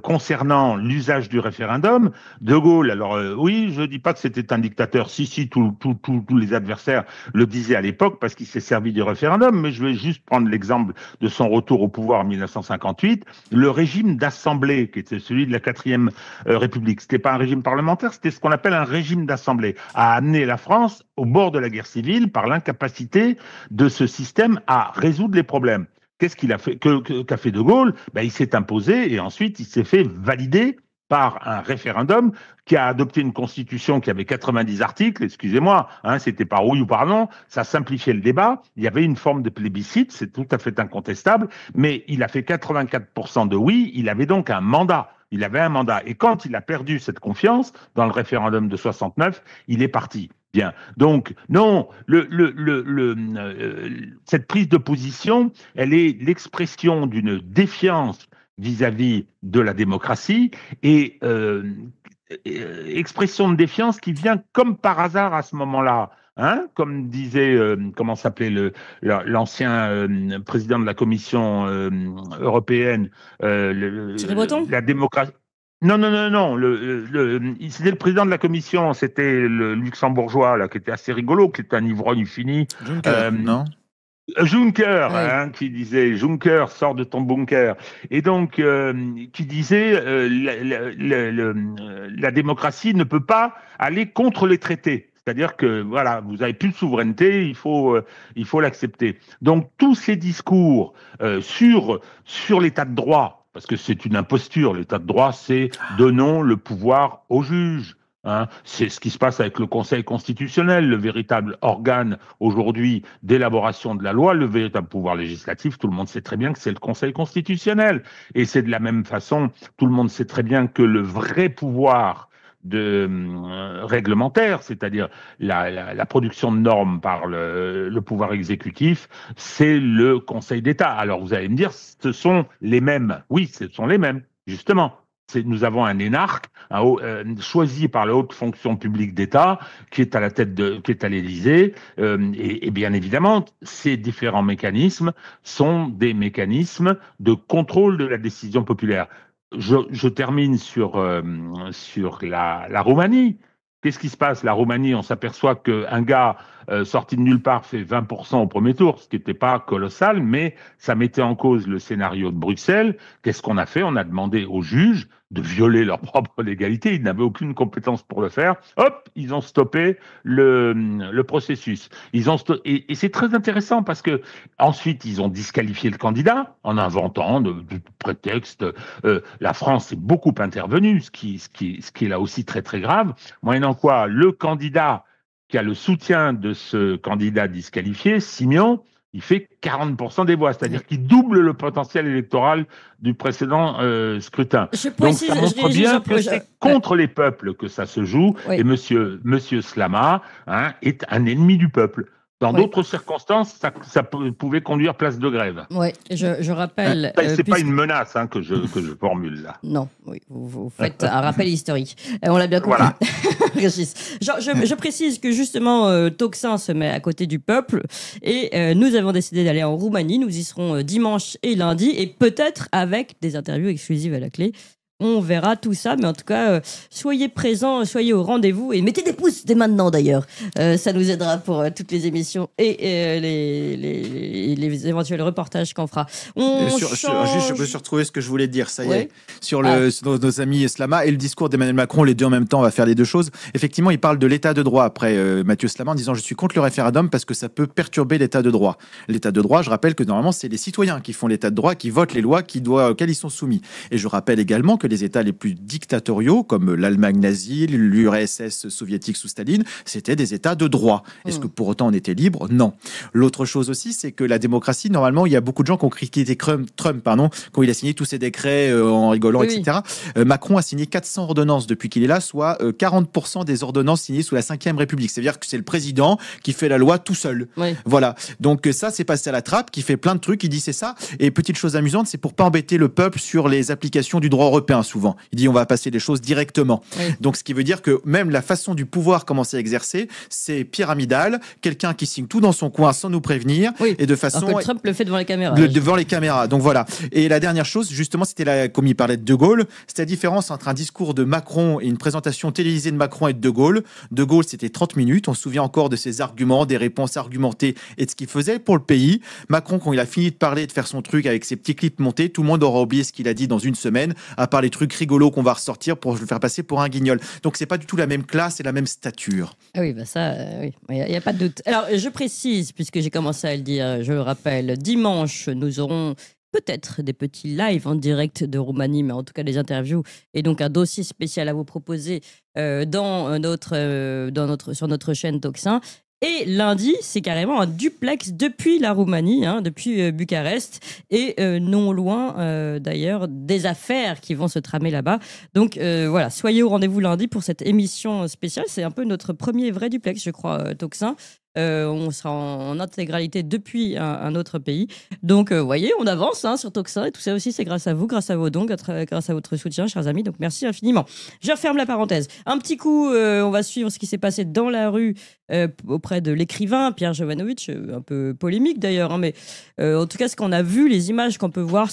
[SPEAKER 3] concernant l'usage du référendum, De Gaulle, alors oui, je ne dis pas que c'était un dictateur, si, tous les adversaires le disaient à l'époque parce qu'il s'est servi du référendum, mais je vais juste prendre l'exemple de son retour au pouvoir en 1958, le régime d'assemblée, qui était celui de la 4e République, c'était pas un régime parlementaire, c'était ce qu'on appelle un régime d'assemblée, a amené la France au bord de la guerre civile par l'incapacité de ce système à résoudre les problèmes. Qu'est-ce qu'il a fait, qu'a fait De Gaulle ? Il s'est imposé et ensuite il s'est fait valider par un référendum qui a adopté une constitution qui avait 90 articles, excusez-moi, c'était par oui ou par non, ça simplifiait le débat, il y avait une forme de plébiscite, c'est tout à fait incontestable, mais il a fait 84% de oui, il avait donc un mandat. Il avait un mandat. Et quand il a perdu cette confiance dans le référendum de 69, il est parti. Bien. Donc, non, cette prise de position, elle est l'expression d'une défiance vis-à-vis de la démocratie et expression de défiance qui vient comme par hasard à ce moment-là. Comme disait, comment s'appelait l'ancien président de la Commission européenne,
[SPEAKER 1] Thierry Breton ?
[SPEAKER 3] La démocratie. Non. C'était le président de la commission, c'était le luxembourgeois, là, qui était assez rigolo, qui était un ivrogne fini.
[SPEAKER 2] Juncker, non ?
[SPEAKER 3] Juncker, qui disait « Juncker, sors de ton bunker ». Et donc, qui disait la démocratie ne peut pas aller contre les traités. C'est-à-dire que, voilà, vous n'avez plus de souveraineté, il faut l'accepter. Donc, tous ces discours sur l'état de droit, parce que c'est une imposture, l'état de droit, c'est donnons le pouvoir aux juges. C'est ce qui se passe avec le Conseil constitutionnel, le véritable organe aujourd'hui d'élaboration de la loi, le véritable pouvoir législatif, tout le monde sait très bien que c'est le Conseil constitutionnel. Et c'est de la même façon, tout le monde sait très bien que le vrai pouvoir réglementaire, c'est-à-dire la production de normes par le pouvoir exécutif, c'est le Conseil d'État. Alors vous allez me dire, ce sont les mêmes. Oui, ce sont les mêmes, justement. Nous avons un énarque choisi par la haute fonction publique d'État qui est à la tête qui est à l'Élysée, et bien évidemment, ces différents mécanismes sont des mécanismes de contrôle de la décision populaire. Je termine sur la Roumanie. Qu'est-ce qui se passe ? La Roumanie, on s'aperçoit qu'un gars sorti de nulle part, fait 20% au premier tour, ce qui n'était pas colossal, mais ça mettait en cause le scénario de Bruxelles. Qu'est-ce qu'on a fait? On a demandé aux juges de violer leur propre légalité. Ils n'avaient aucune compétence pour le faire. Hop, ils ont stoppé le processus. Et c'est très intéressant parce que ensuite, ils ont disqualifié le candidat en inventant du prétexte. La France est beaucoup intervenue, ce qui est là aussi très, très grave. Moyennant quoi, le candidat qui a le soutien de ce candidat disqualifié, Simion, il fait 40% des voix, c'est-à-dire qu'il double le potentiel électoral du précédent scrutin. Donc ça montre bien que c'est contre les peuples que ça se joue, et monsieur Slama est un ennemi du peuple. Dans d'autres circonstances, ça pouvait conduire place de grève.
[SPEAKER 1] Oui, je rappelle...
[SPEAKER 3] c'est pas une menace que je formule là.
[SPEAKER 1] Non, oui, vous faites un rappel historique. On l'a bien compris.
[SPEAKER 3] Voilà.
[SPEAKER 1] je précise que justement, Tocsin se met à côté du peuple et nous avons décidé d'aller en Roumanie. Nous y serons dimanche et lundi et peut-être avec des interviews exclusives à la clé. On verra tout ça, mais en tout cas, soyez présents, soyez au rendez-vous et mettez des pouces dès maintenant d'ailleurs. Ça nous aidera pour toutes les émissions et les éventuels reportages qu'on fera.
[SPEAKER 2] Je me suis retrouvé ce que je voulais dire, ça y est, sur nos amis Slama et le discours d'Emmanuel Macron, les deux en même temps, on va faire les deux choses. Effectivement, il parle de l'état de droit après Mathieu Slama en disant « Je suis contre le référendum parce que ça peut perturber l'état de droit ». L'état de droit, je rappelle que normalement, c'est les citoyens qui font l'état de droit, qui votent les lois auxquelles ils sont soumis. Et je rappelle également que les États les plus dictatoriaux, comme l'Allemagne nazie, l'URSS soviétique sous Staline, c'était des États de droit. Est-ce que pour autant on était libre? Non. L'autre chose aussi, c'est que la démocratie, normalement, il y a beaucoup de gens qui ont critiqué Trump, quand il a signé tous ses décrets en rigolant, etc. Macron a signé 400 ordonnances depuis qu'il est là, soit 40% des ordonnances signées sous la 5e République. C'est-à-dire que c'est le président qui fait la loi tout seul. Voilà. Donc ça, c'est passé à la trappe, qui fait plein de trucs, il dit c'est ça. Et petite chose amusante, c'est pour pas embêter le peuple sur les applications du droit européen. Souvent, il dit on va passer les choses directement. Donc, ce qui veut dire que même la façon du pouvoir commencer à exercer, c'est pyramidal, quelqu'un qui signe tout dans son coin sans nous prévenir et de façon.
[SPEAKER 1] Alors que Trump le fait devant les caméras.
[SPEAKER 2] Devant les caméras. Donc voilà. Et la dernière chose, justement, c'était comme il parlait de De Gaulle, c'était la différence entre un discours de Macron et une présentation télévisée de Macron et de Gaulle. De Gaulle, c'était 30 minutes. On se souvient encore de ses arguments, des réponses argumentées et de ce qu'il faisait pour le pays. Macron, quand il a fini de parler, de faire son truc avec ses petits clips montés, tout le monde aura oublié ce qu'il a dit dans une semaine, à part les trucs rigolos qu'on va ressortir pour le faire passer pour un guignol. Donc c'est pas du tout la même classe et la même stature.
[SPEAKER 1] Ah oui, ça, oui, il n'y a pas de doute. Alors je précise, puisque j'ai commencé à le dire, je le rappelle, dimanche, nous aurons peut-être des petits lives en direct de Roumanie, mais en tout cas des interviews et donc un dossier spécial à vous proposer sur notre chaîne Tocsin. Et lundi, c'est carrément un duplex depuis la Roumanie, depuis Bucarest, et non loin d'ailleurs des affaires qui vont se tramer là-bas. Donc voilà, soyez au rendez-vous lundi pour cette émission spéciale. C'est un peu notre premier vrai duplex, je crois, Tocsin. On sera en intégralité depuis un autre pays. Donc, vous voyez, on avance sur Tocsin et tout ça aussi, c'est grâce à vous, grâce à vos dons, grâce à votre soutien, chers amis. Donc, merci infiniment. Je referme la parenthèse. Un petit coup, on va suivre ce qui s'est passé dans la rue auprès de l'écrivain Pierre Jovanovic, un peu polémique d'ailleurs, mais en tout cas, ce qu'on a vu, les images qu'on peut voir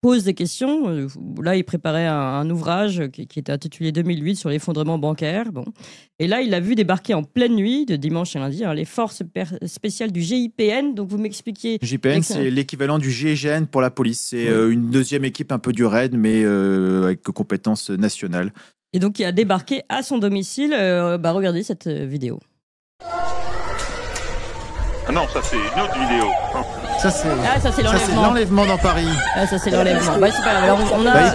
[SPEAKER 1] pose des questions. Là, il préparait un ouvrage qui était intitulé 2008 sur l'effondrement bancaire. Bon. Et là, il a vu débarquer en pleine nuit, de dimanche à lundi, les forces spéciales du GIPN. Donc, vous m'expliquiez...
[SPEAKER 2] GIPN, c'est l'équivalent du GIGN pour la police. C'est une deuxième équipe un peu du RAID, mais avec compétences nationales.
[SPEAKER 1] Et donc, il a débarqué à son domicile. Regardez cette vidéo.
[SPEAKER 3] Ah non, ça, c'est une autre vidéo.
[SPEAKER 2] Ça, c'est l'enlèvement dans Paris.
[SPEAKER 1] Ah, ça, c'est l'enlèvement. C'est pas grave.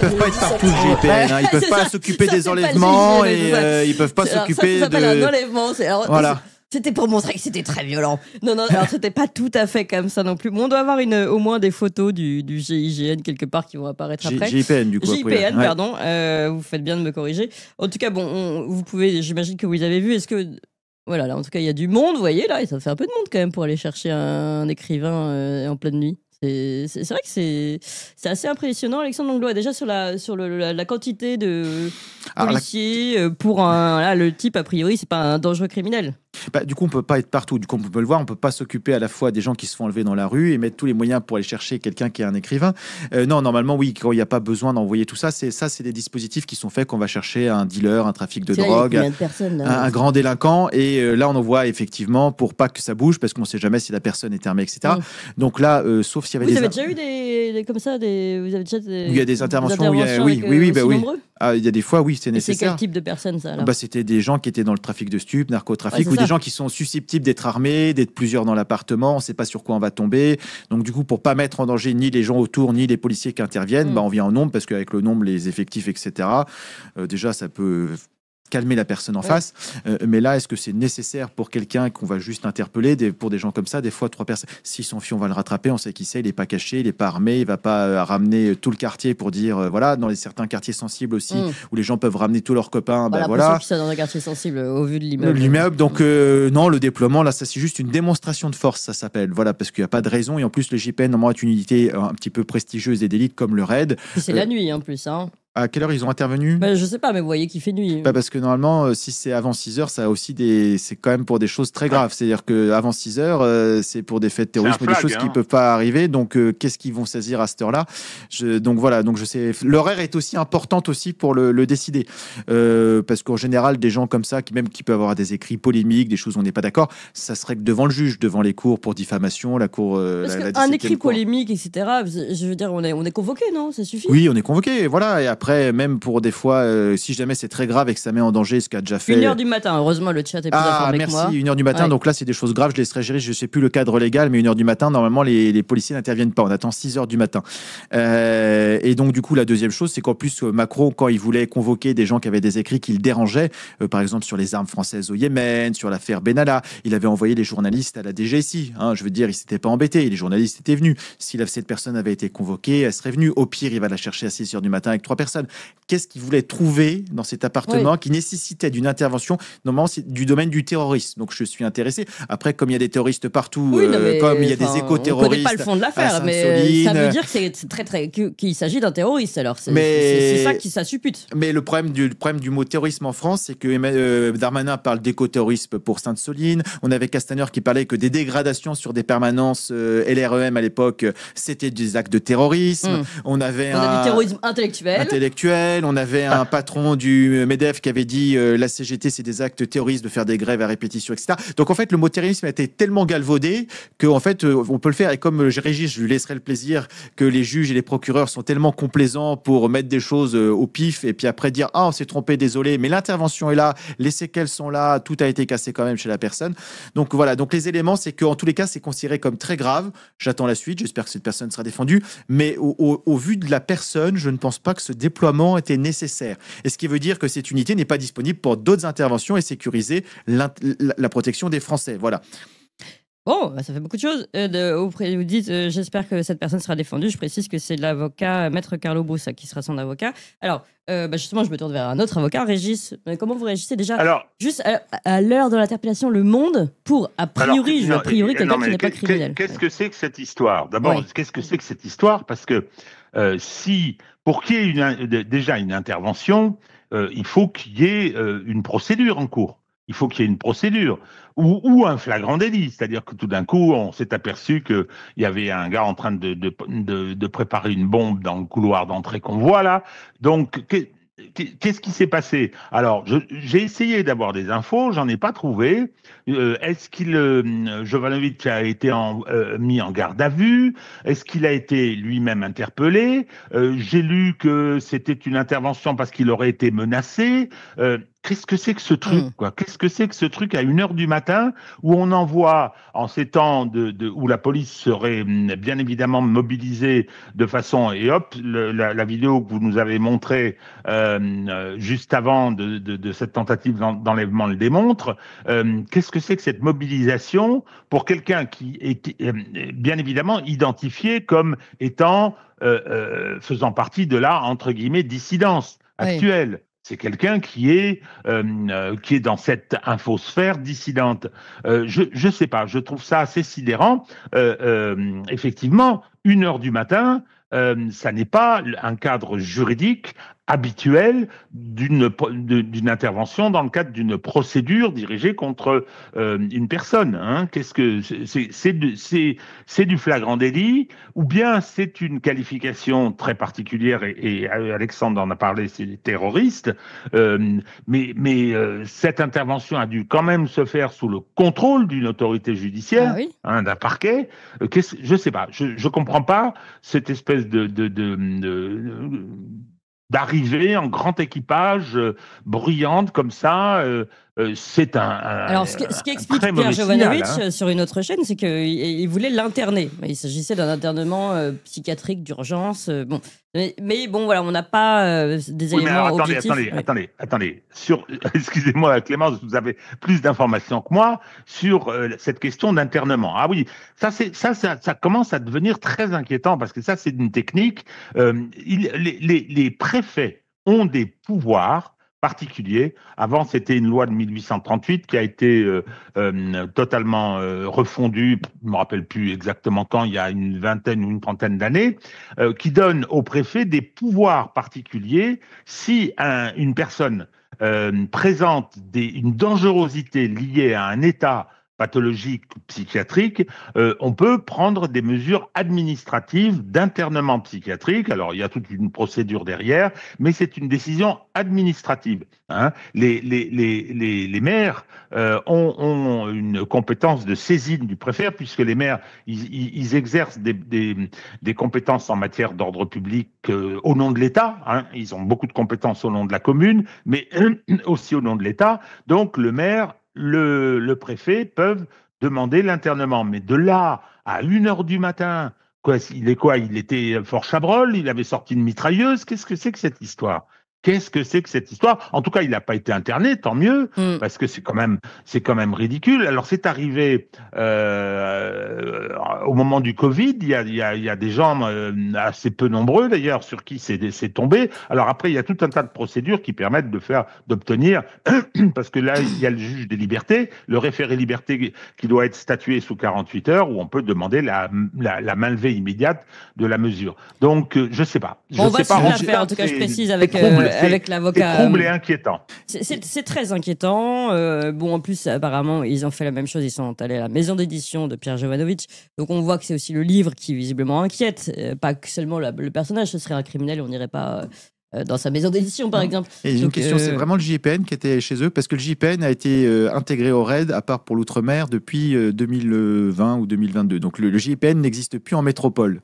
[SPEAKER 2] Ils peuvent pas être partout, le GIPN. Ils peuvent pas s'occuper des enlèvements et ils peuvent pas s'occuper de...
[SPEAKER 1] Ça s'appelle un enlèvement.
[SPEAKER 2] Voilà.
[SPEAKER 1] C'était pour montrer que c'était très violent. Non, alors c'était pas tout à fait comme ça non plus. Bon, on doit avoir au moins des photos du GIGN quelque part qui vont apparaître après.
[SPEAKER 2] GIPN, du coup.
[SPEAKER 1] GIPN, pardon. Vous faites bien de me corriger. En tout cas, vous pouvez, j'imagine que vous les avez vus. Est-ce que... Voilà, là, en tout cas, il y a du monde, vous voyez, là, et ça fait un peu de monde quand même pour aller chercher un écrivain en pleine nuit. C'est vrai que c'est assez impressionnant, Alexandre Langlois, déjà sur la quantité de policiers pour le type, a priori, c'est pas un dangereux criminel.
[SPEAKER 2] Du coup, on peut pas être partout. Du coup, on peut le voir, on peut pas s'occuper à la fois des gens qui se font enlever dans la rue et mettre tous les moyens pour aller chercher quelqu'un qui est un écrivain. Non, normalement, oui, quand il n'y a pas besoin d'envoyer tout ça, c'est des dispositifs qui sont faits qu'on va chercher un dealer, un trafic de drogue, un grand délinquant. Et là, on envoie effectivement pour pas que ça bouge, parce qu'on ne sait jamais si la personne est armée, etc. Donc là, sauf s'il y avait
[SPEAKER 1] Vous avez déjà eu des comme ça, vous avez déjà
[SPEAKER 2] il y a des interventions,
[SPEAKER 1] oui,
[SPEAKER 2] il y a des fois, oui, c'est nécessaire.
[SPEAKER 1] C'est quel type de personnes, ça, alors
[SPEAKER 2] C'était des gens qui étaient dans le trafic de stupes, narcotrafic, ou des gens qui sont susceptibles d'être armés, d'être plusieurs dans l'appartement, on ne sait pas sur quoi on va tomber. Donc du coup, pour pas mettre en danger ni les gens autour, ni les policiers qui interviennent, on vient en nombre, parce qu'avec le nombre, les effectifs, etc., déjà, ça peut calmer la personne en face. Mais là, est-ce que c'est nécessaire pour quelqu'un qu'on va juste interpeller pour des gens comme ça? Des fois, 3 personnes, s'il s'enfuit, on va le rattraper, on sait qui c'est, il n'est pas caché, il n'est pas armé, il va pas ramener tout le quartier pour dire, voilà, dans certains quartiers sensibles aussi, où les gens peuvent ramener tous leurs copains, voilà.
[SPEAKER 1] Ça dans un quartier sensible, au vu de l'immeuble.
[SPEAKER 2] Donc, non, le déploiement, là, ça, c'est juste une démonstration de force, ça s'appelle. Voilà, parce qu'il n'y a pas de raison. Et en plus, le JPN, normalement, est une unité un petit peu prestigieuse et d'élite comme le RAID.
[SPEAKER 1] C'est la nuit, en plus, hein.
[SPEAKER 2] À quelle heure ils ont intervenu?
[SPEAKER 1] Je sais pas, mais vous voyez qu'il fait nuit.
[SPEAKER 2] Parce que normalement, si c'est avant 6 heures, ça a aussi c'est quand même pour des choses très graves. C'est-à-dire qu'avant 6 heures, c'est pour des faits de terrorisme, des choses qui ne peuvent pas arriver. Donc, qu'est-ce qu'ils vont saisir à cette heure-là? Donc voilà, donc je sais. L'horaire est aussi importante aussi pour le décider. Parce qu'en général, des gens comme ça, qui peuvent avoir des écrits polémiques, des choses où on n'est pas d'accord, ça serait que devant le juge, devant les cours pour diffamation, la cour.
[SPEAKER 1] Un écrit polémique, etc., je veux dire, on est convoqué, non? Ça suffit?
[SPEAKER 2] Oui, on est convoqué, voilà. Et après, même pour des fois, si jamais c'est très grave et que ça met en danger ce qu'a déjà fait.
[SPEAKER 1] 1h du matin, heureusement, le chat est plus informé que moi.
[SPEAKER 2] Merci, 1h du matin. Donc là, c'est des choses graves, je laisserai gérer. Je ne sais plus le cadre légal, mais 1h du matin, normalement, les policiers n'interviennent pas. On attend 6h du matin. Et donc, du coup, la deuxième chose, c'est qu'en plus, Macron, quand il voulait convoquer des gens qui avaient des écrits qui le dérangeaient, par exemple sur les armes françaises au Yémen, sur l'affaire Benalla, il avait envoyé les journalistes à la DGSI. Je veux dire, il ne s'était pas embêté. Les journalistes étaient venus. Si cette personne avait été convoquée, elle serait venue. Au pire, il va la chercher à 6h du matin avec 3 personnes. Qu'est-ce qu'il voulait trouver dans cet appartement qui nécessitait d'une intervention? Normalement, c'est du domaine du terrorisme. Donc, je suis intéressé. Après, comme il y a des terroristes partout, comme il y a des éco-terroristes.
[SPEAKER 1] On ne connaît pas le fond de l'affaire, mais ça veut dire que c'est très qu'il s'agit d'un terroriste. Alors, c'est ça qui ça suppute.
[SPEAKER 2] Mais le problème du mot terrorisme en France, c'est que Darmanin parle d'éco-terrorisme pour Sainte-Soline. On avait Castaner qui parlait que des dégradations sur des permanences LREM à l'époque, c'était des actes de terrorisme. On a du
[SPEAKER 1] terrorisme intellectuel.
[SPEAKER 2] On avait un patron du MEDEF qui avait dit la CGT, c'est des actes terroristes de faire des grèves à répétition, etc. Donc en fait, le mot terrorisme a été tellement galvaudé qu'en fait, on peut le faire. Et comme Régis, je lui laisserai le plaisir que les juges et les procureurs sont tellement complaisants pour mettre des choses au pif et puis après dire on s'est trompé, désolé, mais l'intervention est là, les séquelles sont là, tout a été cassé quand même chez la personne. Donc voilà, donc les éléments, c'est qu'en tous les cas, c'est considéré comme très grave. J'attends la suite, j'espère que cette personne sera défendue. Mais au vu de la personne, je ne pense pas que ce déploiement était nécessaire. Et ce qui veut dire que cette unité n'est pas disponible pour d'autres interventions et sécuriser la protection des Français. Voilà.
[SPEAKER 1] Bon, ça fait beaucoup de choses. Vous dites, j'espère que cette personne sera défendue. Je précise que c'est l'avocat Maître Carlo Broussa qui sera son avocat. Alors, justement, je me tourne vers un autre avocat, Régis. Comment vous réagissez déjà? Juste à l'heure de l'interpellation, Le Monde, pour, a priori, quelqu'un qui n'est pas criminel.
[SPEAKER 3] Qu'est-ce que c'est que cette histoire? D'abord, qu'est-ce que c'est que cette histoire? Parce que pour qu'il y ait déjà une intervention, il faut qu'il y ait une procédure en cours. Il faut qu'il y ait une procédure ou un flagrant délit, c'est-à-dire que tout d'un coup, on s'est aperçu qu'il y avait un gars en train de préparer une bombe dans le couloir d'entrée qu'on voit là. Donc, qu'est-ce qui s'est passé? Alors, j'ai essayé d'avoir des infos, j'en ai pas trouvé. Est-ce Jovanovic a été mis en garde à vue? Est-ce qu'il a été lui-même interpellé? J'ai lu que c'était une intervention parce qu'il aurait été menacé. Qu'est-ce que c'est que ce truc, quoi? Qu'est-ce que c'est que ce truc à 1h du matin où on envoie, en ces temps où la police serait bien évidemment mobilisée de façon, et hop, la vidéo que vous nous avez montrée juste avant de cette tentative d'enlèvement le démontre. Qu'est-ce que c'est que cette mobilisation pour quelqu'un qui est bien évidemment identifié comme étant faisant partie de la, entre guillemets, dissidence actuelle? C'est quelqu'un qui est dans cette infosphère dissidente. Je sais pas, je trouve ça assez sidérant. Effectivement, 1h du matin, ça n'est pas un cadre juridique habituel d'une intervention dans le cadre d'une procédure dirigée contre une personne. Hein. Qu'est-ce que c'est du flagrant délit, ou bien c'est une qualification très particulière, et Alexandre en a parlé, c'est des terroristes, mais cette intervention a dû quand même se faire sous le contrôle d'une autorité judiciaire, d'un parquet. Je sais pas, je comprends pas cette espèce d'arrivée en grand équipage, bruyante comme ça. C'est
[SPEAKER 1] Alors, ce qui explique Pierre Jovanovic sur une autre chaîne, c'est qu'il voulait l'interner. Il s'agissait d'un internement psychiatrique d'urgence. Bon. Mais bon, voilà, on n'a pas des éléments objectifs.
[SPEAKER 3] Attendez. Excusez-moi, Clémence, vous avez plus d'informations que moi sur cette question d'internement. Ah oui, ça commence à devenir très inquiétant, parce que ça, c'est une technique. Les préfets ont des pouvoirs particulier. Avant, c'était une loi de 1838 qui a été totalement refondue, je ne me rappelle plus exactement quand, il y a une vingtaine ou une trentaine d'années, qui donne au préfet des pouvoirs particuliers si une personne présente une dangerosité liée à un état pathologique, psychiatrique, on peut prendre des mesures administratives d'internement psychiatrique. Alors, il y a toute une procédure derrière, mais c'est une décision administrative. Hein. Les maires ont une compétence de saisine du préfet, puisque les maires, ils exercent des compétences en matière d'ordre public au nom de l'État. Hein. Ils ont beaucoup de compétences au nom de la commune, mais aussi au nom de l'État. Donc, le maire, le préfet peuvent demander l'internement. Mais de là à 1h du matin, il était Fort Chabrol, il avait sorti une mitrailleuse. Qu'est-ce que c'est que cette histoire ? En tout cas, il n'a pas été interné, tant mieux, parce que c'est quand même ridicule. Alors, c'est arrivé au moment du Covid. Il y a des gens assez peu nombreux, d'ailleurs, sur qui c'est tombé. Alors après, il y a tout un tas de procédures qui permettent d'obtenir, parce que là, il y a le juge des libertés, le référé liberté qui doit être statué sous 48 heures, où on peut demander la mainlevée immédiate de la mesure. Donc, je sais pas.
[SPEAKER 1] On va suivre l'affaire, en tout cas, je précise avec l'avocat.
[SPEAKER 3] C'est trouble et inquiétant.
[SPEAKER 1] C'est très inquiétant. Bon, en plus, apparemment, ils ont fait la même chose. Ils sont allés à la maison d'édition de Pierre Jovanovic. Donc, on voit que c'est aussi le livre qui visiblement inquiète. Pas que seulement le personnage. Ce serait un criminel. On n'irait pas dans sa maison d'édition, par exemple.
[SPEAKER 2] Et j'ai une question. C'est vraiment le JPN qui était chez eux, parce que le JPN a été intégré au RAID, à part pour l'outre-mer, depuis 2020 ou 2022. Donc, le JPN n'existe plus en métropole.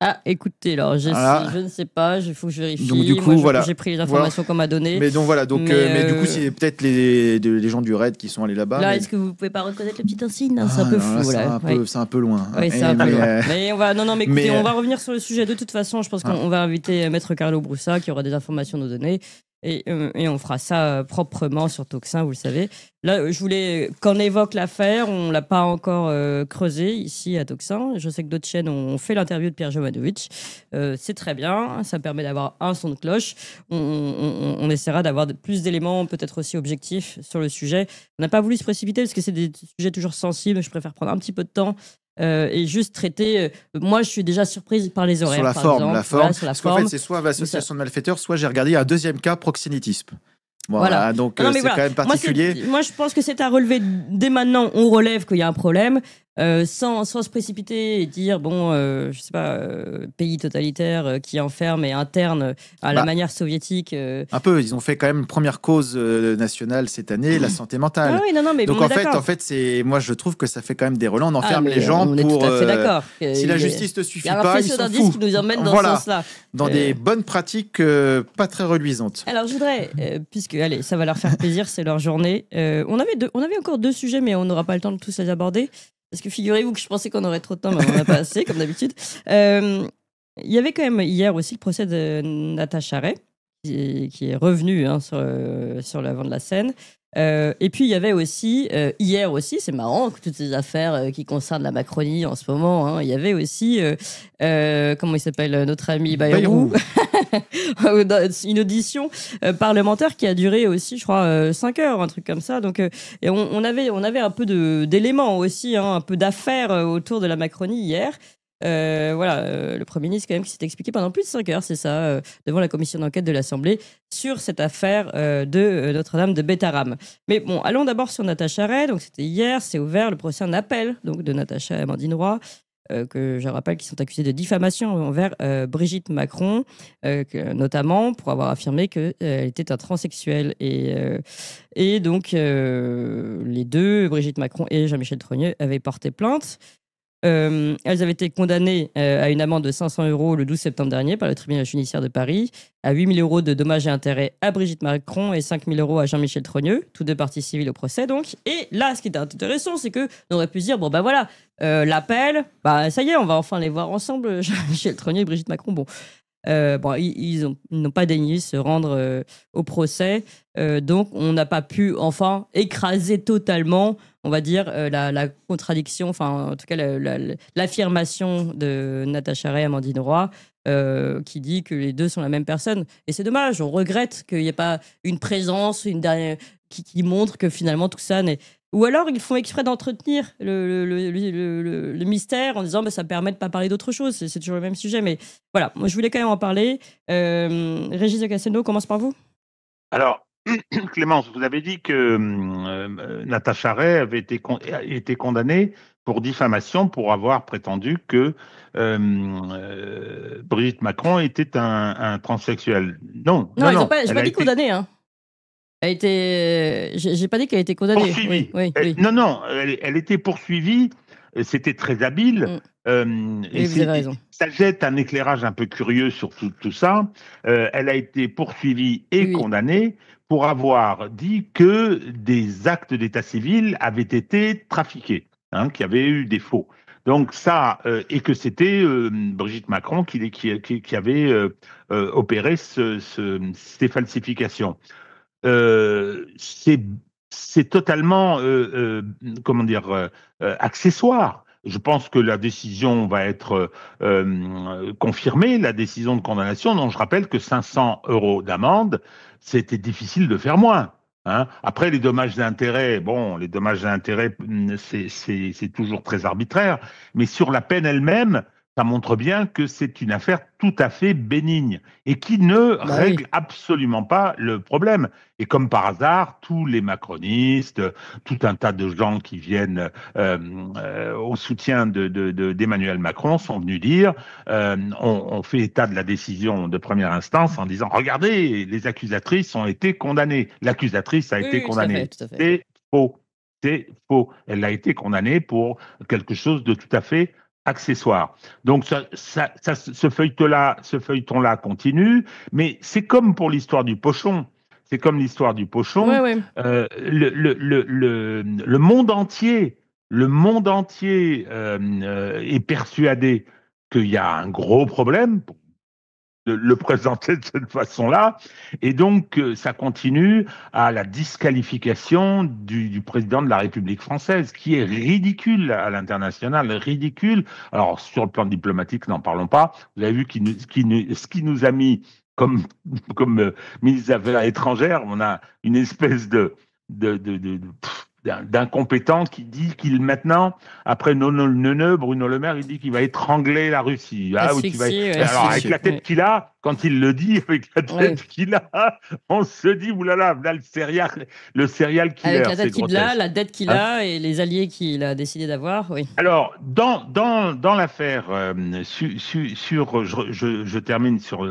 [SPEAKER 1] Ah, écoutez, alors, je ne sais pas, il faut que je vérifie.
[SPEAKER 2] Donc, du coup,
[SPEAKER 1] j'ai pris les informations qu'on m'a données.
[SPEAKER 2] Mais donc, voilà, mais du coup, c'est peut-être les gens du RAID qui sont allés là-bas.
[SPEAKER 1] Là, est-ce que vous ne pouvez pas reconnaître le petit insigne ? C'est un peu flou, là.
[SPEAKER 2] C'est un peu loin.
[SPEAKER 1] Oui, c'est un peu loin. Mais écoutez, on va revenir sur le sujet de toute façon. Je pense qu'on va inviter Maître Carlo Broussa, qui aura des informations à nous donner. Et on fera ça proprement sur Tocsin, vous le savez. Là, je voulais qu'on évoque l'affaire. On ne l'a pas encore creusé ici à Tocsin. Je sais que d'autres chaînes ont fait l'interview de Pierre Jovanovic. C'est très bien. Ça permet d'avoir un son de cloche. On essaiera d'avoir plus d'éléments, peut-être aussi objectifs sur le sujet. On n'a pas voulu se précipiter parce que c'est des sujets toujours sensibles. Je préfère prendre un petit peu de temps. Et juste traiter. Moi, je suis déjà surprise par les horaires.
[SPEAKER 2] Sur la
[SPEAKER 1] par
[SPEAKER 2] forme,
[SPEAKER 1] exemple.
[SPEAKER 2] la forme. Parce qu'en fait, c'est soit association de malfaiteurs, soit j'ai regardé un deuxième cas, proxénétisme. Voilà. Donc c'est quand même particulier.
[SPEAKER 1] Moi, je pense que c'est à relever dès maintenant. On relève qu'il y a un problème. Sans se précipiter et dire je sais pas, pays totalitaire qui enferme et interne à la manière soviétique.
[SPEAKER 2] Un peu, ils ont fait quand même une première cause nationale cette année, la santé mentale.
[SPEAKER 1] Ah oui, mais
[SPEAKER 2] donc en fait, moi je trouve que ça fait quand même des relents. On enferme les gens
[SPEAKER 1] on est
[SPEAKER 2] pour.
[SPEAKER 1] Tout à fait d'accord.
[SPEAKER 2] Si la justice ne suffit
[SPEAKER 1] pas,
[SPEAKER 2] ils sont fous.
[SPEAKER 1] Qui nous emmène dans ce sens-là.
[SPEAKER 2] Dans des bonnes pratiques pas très reluisantes.
[SPEAKER 1] Alors je voudrais, puisque allez, ça va leur faire plaisir, c'est leur journée. On avait encore 2 sujets, mais on n'aura pas le temps de tous les aborder. Parce que figurez-vous que je pensais qu'on aurait trop de temps, mais on n'en a pas assez, comme d'habitude. Il y avait quand même hier aussi le procès de Natacha Ray, qui est revenue sur l'avant de la scène. Et puis il y avait aussi, hier aussi, c'est marrant, toutes ces affaires qui concernent la Macronie en ce moment, il y avait aussi, comment il s'appelle, notre ami Bayrou, une audition parlementaire qui a duré aussi, je crois, 5 heures, un truc comme ça. Donc, et on avait un peu d'éléments aussi, un peu d'affaires autour de la Macronie hier. le Premier ministre, quand même, qui s'est expliqué pendant plus de 5 heures, c'est ça, devant la commission d'enquête de l'Assemblée, sur cette affaire de Notre-Dame de Bétarame. Mais bon, allons d'abord sur Natacha Ray. Donc, c'était hier, c'est ouvert le procès en appel donc, de Natacha et Amandine Roy, que je rappelle qui sont accusés de diffamation envers Brigitte Macron, notamment pour avoir affirmé qu'elle était un transsexuel. Et donc, les deux, Brigitte Macron et Jean-Michel Trogneux, avaient porté plainte. Elles avaient été condamnées à une amende de 500 € le 12 septembre dernier par le tribunal judiciaire de Paris, à 8 000 € de dommages et intérêts à Brigitte Macron et 5 000 € à Jean-Michel Trogneux, tous deux parties civiles au procès donc. Et là, ce qui était intéressant, c'est qu'on aurait pu se dire, bon ben voilà, l'appel, bah ça y est, on va enfin les voir ensemble, Jean-Michel Trogneux et Brigitte Macron. Bon, ils n'ont pas daigné se rendre au procès, donc on n'a pas pu enfin écraser totalement, on va dire, la contradiction, enfin en tout cas l'affirmation de Natacha Ray et Amandine Roy, qui dit que les deux sont la même personne. Et c'est dommage, on regrette qu'il n'y ait pas une présence qui montre que finalement tout ça n'est... Ou alors ils font exprès d'entretenir le mystère en disant ça permet de ne pas parler d'autre chose, c'est toujours le même sujet. Mais voilà, moi je voulais quand même en parler. Régis de Castelnau, commence par vous.
[SPEAKER 3] Alors, Clémence, vous avez dit que Natacha Ray avait été condamnée pour diffamation pour avoir prétendu que Brigitte Macron était un transsexuel. Non,
[SPEAKER 1] ils n'ont pas dit condamnée, hein. Elle était. J'ai pas dit qu'elle a été condamnée.
[SPEAKER 3] Poursuivie.
[SPEAKER 1] Oui.
[SPEAKER 3] Non, elle était poursuivie. C'était très habile.
[SPEAKER 1] Et vous avez raison.
[SPEAKER 3] Ça jette un éclairage un peu curieux sur tout ça. Elle a été poursuivie et condamnée pour avoir dit que des actes d'état civil avaient été trafiqués, qu'il y avait eu des faux. Donc ça, et que c'était Brigitte Macron qui avait opéré ces falsifications. C'est totalement, accessoire. Je pense que la décision va être confirmée, la décision de condamnation. Donc, je rappelle que 500 € d'amende, c'était difficile de faire moins. Après, les dommages d'intérêt, c'est toujours très arbitraire. Mais sur la peine elle-même, ça montre bien que c'est une affaire tout à fait bénigne et qui ne règle absolument pas le problème. Et comme par hasard, tous les macronistes, tout un tas de gens qui viennent au soutien d'Emmanuel Macron sont venus dire on fait état de la décision de première instance en disant regardez, les accusatrices ont été condamnées. L'accusatrice a été condamnée.
[SPEAKER 1] Tout à fait.
[SPEAKER 3] C'est faux. Elle a été condamnée pour quelque chose de tout à fait accessoire. Donc ce feuilleton-là continue, mais c'est comme pour l'histoire du pochon. C'est comme l'histoire du pochon. Le monde entier est persuadé qu'il y a un gros problème pour le présenter de cette façon-là, et donc ça continue à la disqualification du président de la République française, qui est ridicule à l'international, ridicule. Alors sur le plan diplomatique, n'en parlons pas. Vous avez vu ce qui nous a mis comme ministre des Affaires étrangères, on a une espèce d'incompétent qui dit qu'il maintenant, après Bruno Le Maire, il dit qu'il va étrangler la Russie. Alors avec la tête qu'il a, quand il le dit, avec la tête qu'il a, on se dit, oulala, là, le serial killer.
[SPEAKER 1] Avec la tête qu'il a, la dette qu'il a et les alliés qu'il a décidé d'avoir, oui.
[SPEAKER 3] Alors, dans l'affaire, je termine sur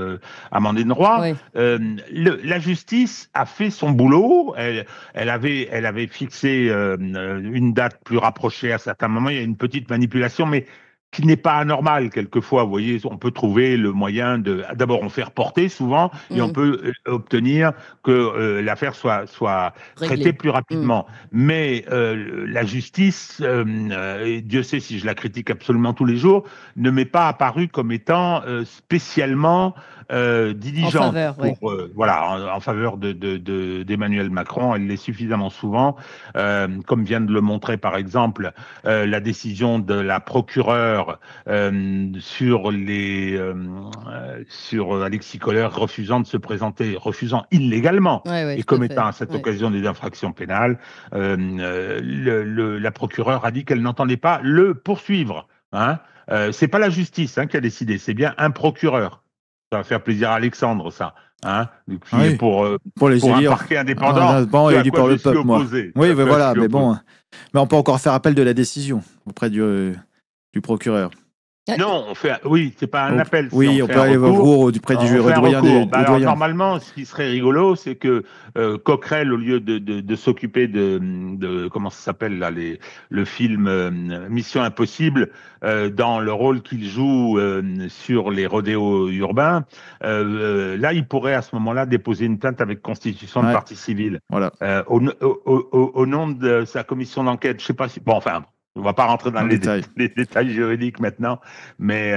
[SPEAKER 3] Amandine Roy, la justice a fait son boulot. Elle avait fixé une date plus rapprochée à certains moments. Il y a une petite manipulation, mais qui n'est pas anormal quelquefois. Vous voyez, on peut trouver le moyen d'abord on fait reporter souvent et on peut obtenir que l'affaire soit traitée plus rapidement. Mais la justice, et Dieu sait si je la critique absolument tous les jours, ne m'est pas apparue comme étant spécialement diligente en faveur d'Emmanuel Macron. Elle l'est suffisamment souvent, comme vient de le montrer par exemple la décision de la procureure sur Alexis Kohler refusant de se présenter, refusant illégalement et commettant à cette occasion des infractions pénales. La procureure a dit qu'elle n'entendait pas le poursuivre. C'est pas la justice qui a décidé, c'est bien un procureur. Ça va faire plaisir à Alexandre, ça.
[SPEAKER 2] Oui.
[SPEAKER 3] Pour
[SPEAKER 2] les
[SPEAKER 3] un
[SPEAKER 2] élire.
[SPEAKER 3] parquet indépendant,
[SPEAKER 2] élu par le peuple, moi.
[SPEAKER 3] opposé.
[SPEAKER 2] Oui, mais voilà, mais bon. Mais on peut encore faire appel de la décision auprès du procureur.
[SPEAKER 3] Non, oui, c'est pas un appel.
[SPEAKER 2] Oui, on peut aller voir auprès du doyen des doyens.
[SPEAKER 3] Normalement, ce qui serait rigolo, c'est que Coquerel, au lieu de s'occuper de comment ça s'appelle là, le film Mission Impossible, dans le rôle qu'il joue sur les rodéos urbains, là, il pourrait à ce moment-là déposer une plainte avec constitution de partie civile.
[SPEAKER 2] Voilà.
[SPEAKER 3] Au nom de sa commission d'enquête, je sais pas si. Bon, enfin. On ne va pas rentrer dans les détails juridiques maintenant, mais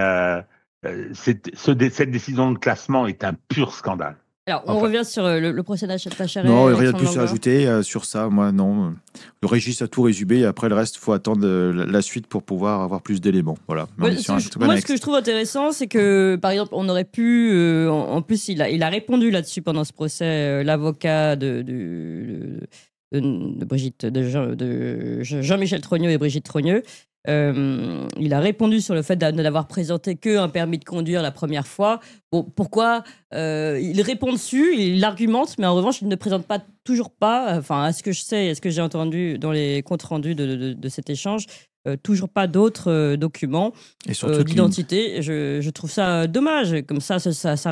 [SPEAKER 3] cette décision de classement est un pur scandale.
[SPEAKER 1] Alors, on revient sur le procès d'Acharey.
[SPEAKER 2] Non, rien de plus à ajouter sur ça. Moi, non. Le Régis a tout résumé. Et après, le reste, il faut attendre la suite pour pouvoir avoir plus d'éléments. Voilà.
[SPEAKER 1] Ce que je trouve intéressant, c'est que, par exemple, on aurait pu... en plus, il a répondu là-dessus pendant ce procès, l'avocat de Jean-Michel Trogneux et Brigitte Trogneux. Il a répondu sur le fait de n'avoir présenté qu'un permis de conduire la première fois. Bon, pourquoi il répond dessus, il argumente, mais en revanche, il ne présente toujours pas, enfin, à ce que je sais, à ce que j'ai entendu dans les comptes rendus de cet échange, toujours pas d'autres documents d'identité. Je trouve ça dommage. Comme ça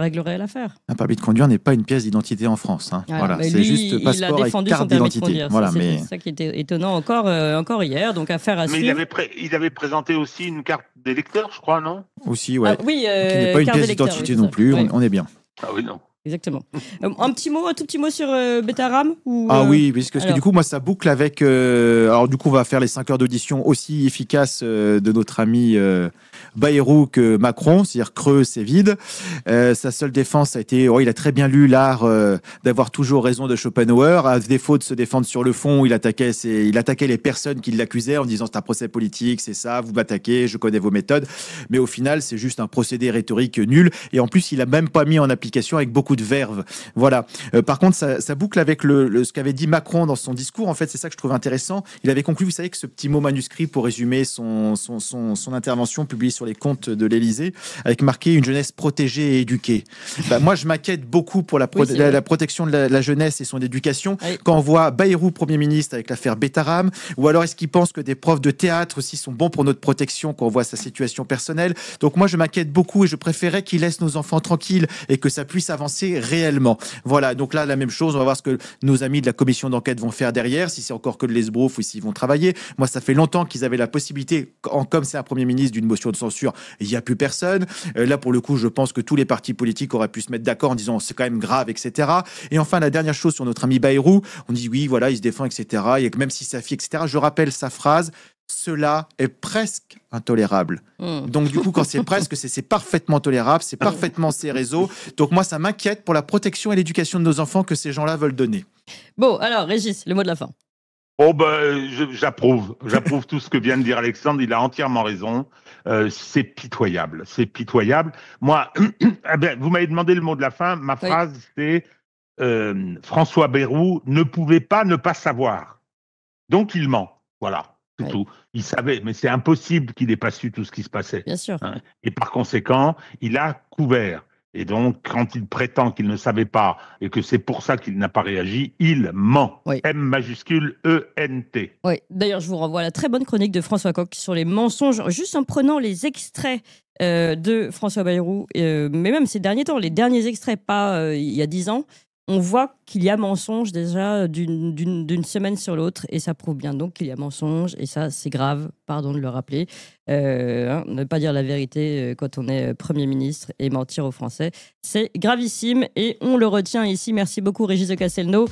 [SPEAKER 1] réglerait l'affaire.
[SPEAKER 2] Un permis de conduire n'est pas une pièce d'identité en France. Voilà, c'est juste passeport et carte d'identité. Voilà,
[SPEAKER 1] c'est ça qui était étonnant encore hier. Donc affaire à suivre.
[SPEAKER 3] Il avait présenté aussi une carte d'électeur, je crois, non?
[SPEAKER 2] Aussi, ouais.
[SPEAKER 1] Oui,
[SPEAKER 2] qui n'est pas une pièce d'identité non plus.
[SPEAKER 1] Ouais.
[SPEAKER 2] On est bien.
[SPEAKER 3] Ah oui, non.
[SPEAKER 1] Exactement. Un tout petit mot sur Betaram
[SPEAKER 2] oui, parce que du coup, moi, ça boucle avec... alors, du coup, on va faire les 5 heures d'audition aussi efficaces de notre ami Bayrou que Macron, c'est-à-dire creux, c'est vide. Sa seule défense a été... il a très bien lu l'art d'avoir toujours raison de Schopenhauer. À défaut de se défendre sur le fond, il attaquait les personnes qui l'accusaient en disant c'est un procès politique, c'est ça, vous m'attaquez, je connais vos méthodes. Mais au final, c'est juste un procédé rhétorique nul. Et en plus, il a même pas mis en application avec beaucoup de verve. Voilà. Par contre, ça boucle avec ce qu'avait dit Macron dans son discours. En fait, c'est ça que je trouve intéressant. Il avait conclu, vous savez, que ce petit mot manuscrit pour résumer son intervention publiée sur les comptes de l'Élysée, avec marqué une jeunesse protégée et éduquée. Moi, je m'inquiète beaucoup pour la protection de la jeunesse et son éducation. Oui. Quand on voit Bayrou, Premier ministre, avec l'affaire Betaram, ou alors est-ce qu'il pense que des profs de théâtre aussi sont bons pour notre protection quand on voit sa situation personnelle? Donc moi, je m'inquiète beaucoup et je préférais qu'il laisse nos enfants tranquilles et que ça puisse avancer réellement. Voilà, donc là, la même chose, on va voir ce que nos amis de la commission d'enquête vont faire derrière, si c'est encore que de l'esbrouf ou s'ils vont travailler. Moi, ça fait longtemps qu'ils avaient la possibilité, comme c'est un Premier ministre, d'une motion de censure, il n'y a plus personne. Là, pour le coup, je pense que tous les partis politiques auraient pu se mettre d'accord en disant c'est quand même grave, etc. Et enfin, la dernière chose sur notre ami Bayrou, on dit oui, voilà, il se défend, etc. Et même si sa fille, etc. Je rappelle sa phrase: cela est presque intolérable. Donc du coup, quand c'est presque, c'est parfaitement tolérable, c'est parfaitement ces réseaux. Donc moi, ça m'inquiète pour la protection et l'éducation de nos enfants que ces gens-là veulent donner.
[SPEAKER 1] Bon, alors Régis, le mot de la fin.
[SPEAKER 3] J'approuve tout ce que vient de dire Alexandre, il a entièrement raison. C'est pitoyable. Moi, vous m'avez demandé le mot de la fin, ma phrase c'est François Bayrou ne pouvait pas ne pas savoir. Donc il ment. Voilà. Tout. Il savait, mais c'est impossible qu'il n'ait pas su tout ce qui se passait.
[SPEAKER 1] Bien sûr.
[SPEAKER 3] Et par conséquent, il a couvert. Et donc, quand il prétend qu'il ne savait pas et que c'est pour ça qu'il n'a pas réagi, il ment. Oui. M majuscule E-N-T.
[SPEAKER 1] Oui. D'ailleurs, je vous renvoie à la très bonne chronique de François Coq sur les mensonges, juste en prenant les extraits de François Bayrou, mais même ces derniers temps, les derniers extraits, pas il y a 10 ans, on voit qu'il y a mensonge déjà d'une semaine sur l'autre, et ça prouve bien donc qu'il y a mensonge, et ça c'est grave, pardon de le rappeler. Ne pas dire la vérité quand on est Premier ministre et mentir aux Français, c'est gravissime, et on le retient ici. Merci beaucoup Régis de Castelnau,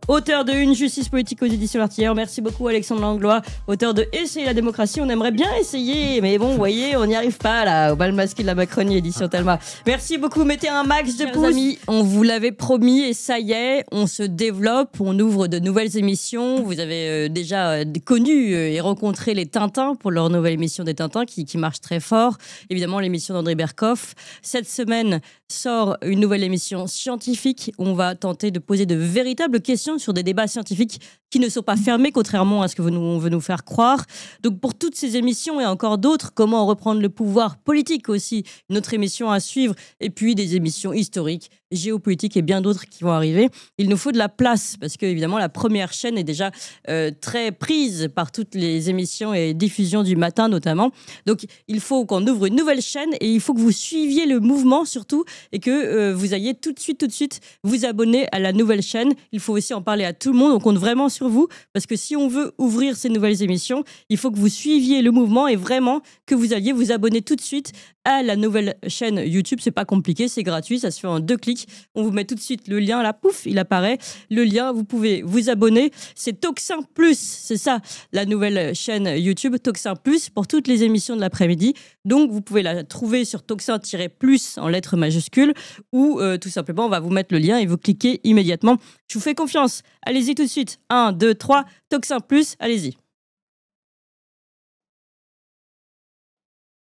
[SPEAKER 1] auteur de Une justice politique aux éditions L'Artilleur. Merci beaucoup Alexandre Langlois, auteur de Essayer la démocratie. On aimerait bien essayer, mais bon, vous voyez, on n'y arrive pas là, au bal masqué de la Macronie, édition Thelma. Merci beaucoup, mettez un max de pouces. Amis, on vous l'avait promis, et ça y est, on se développe, on ouvre de nouvelles émissions. Vous avez déjà connu et rencontré les Tintins pour leur nouvelle émission des Tintins qui marche très fort. Évidemment, l'émission d'André Berkoff. Cette semaine sort une nouvelle émission scientifique où on va tenter de poser de véritables questions sur des débats scientifiques qui ne sont pas fermés, contrairement à ce que on veut nous faire croire. Donc pour toutes ces émissions et encore d'autres, comment reprendre le pouvoir politique aussi, une autre émission à suivre, et puis des émissions historiques, géopolitiques et bien d'autres qui vont arriver. Il nous faut de la place parce que évidemment la première chaîne est déjà très prise par toutes les émissions et diffusions du matin notamment. Donc il faut qu'on ouvre une nouvelle chaîne et il faut que vous suiviez le mouvement surtout et que vous ayez tout de suite vous abonner à la nouvelle chaîne. Il faut aussi en parler à tout le monde. On compte vraiment sur vous parce que si on veut ouvrir ces nouvelles émissions, il faut que vous suiviez le mouvement et vraiment que vous alliez vous abonner tout de suite à la nouvelle chaîne YouTube. C'est pas compliqué, c'est gratuit, ça se fait en 2 clics. On vous met tout de suite le lien là, pouf, il apparaît. Le lien, vous pouvez vous abonner. C'est Toxin Plus, c'est ça, la nouvelle chaîne YouTube Toxin Plus pour toutes les émissions de l'après-midi. Donc vous pouvez la trouver sur Toxin-Plus en lettres majuscules ou tout simplement on va vous mettre le lien et vous cliquez immédiatement. Je vous fais confiance. Allez-y tout de suite. 1, 2, 3, Toxin Plus, allez-y.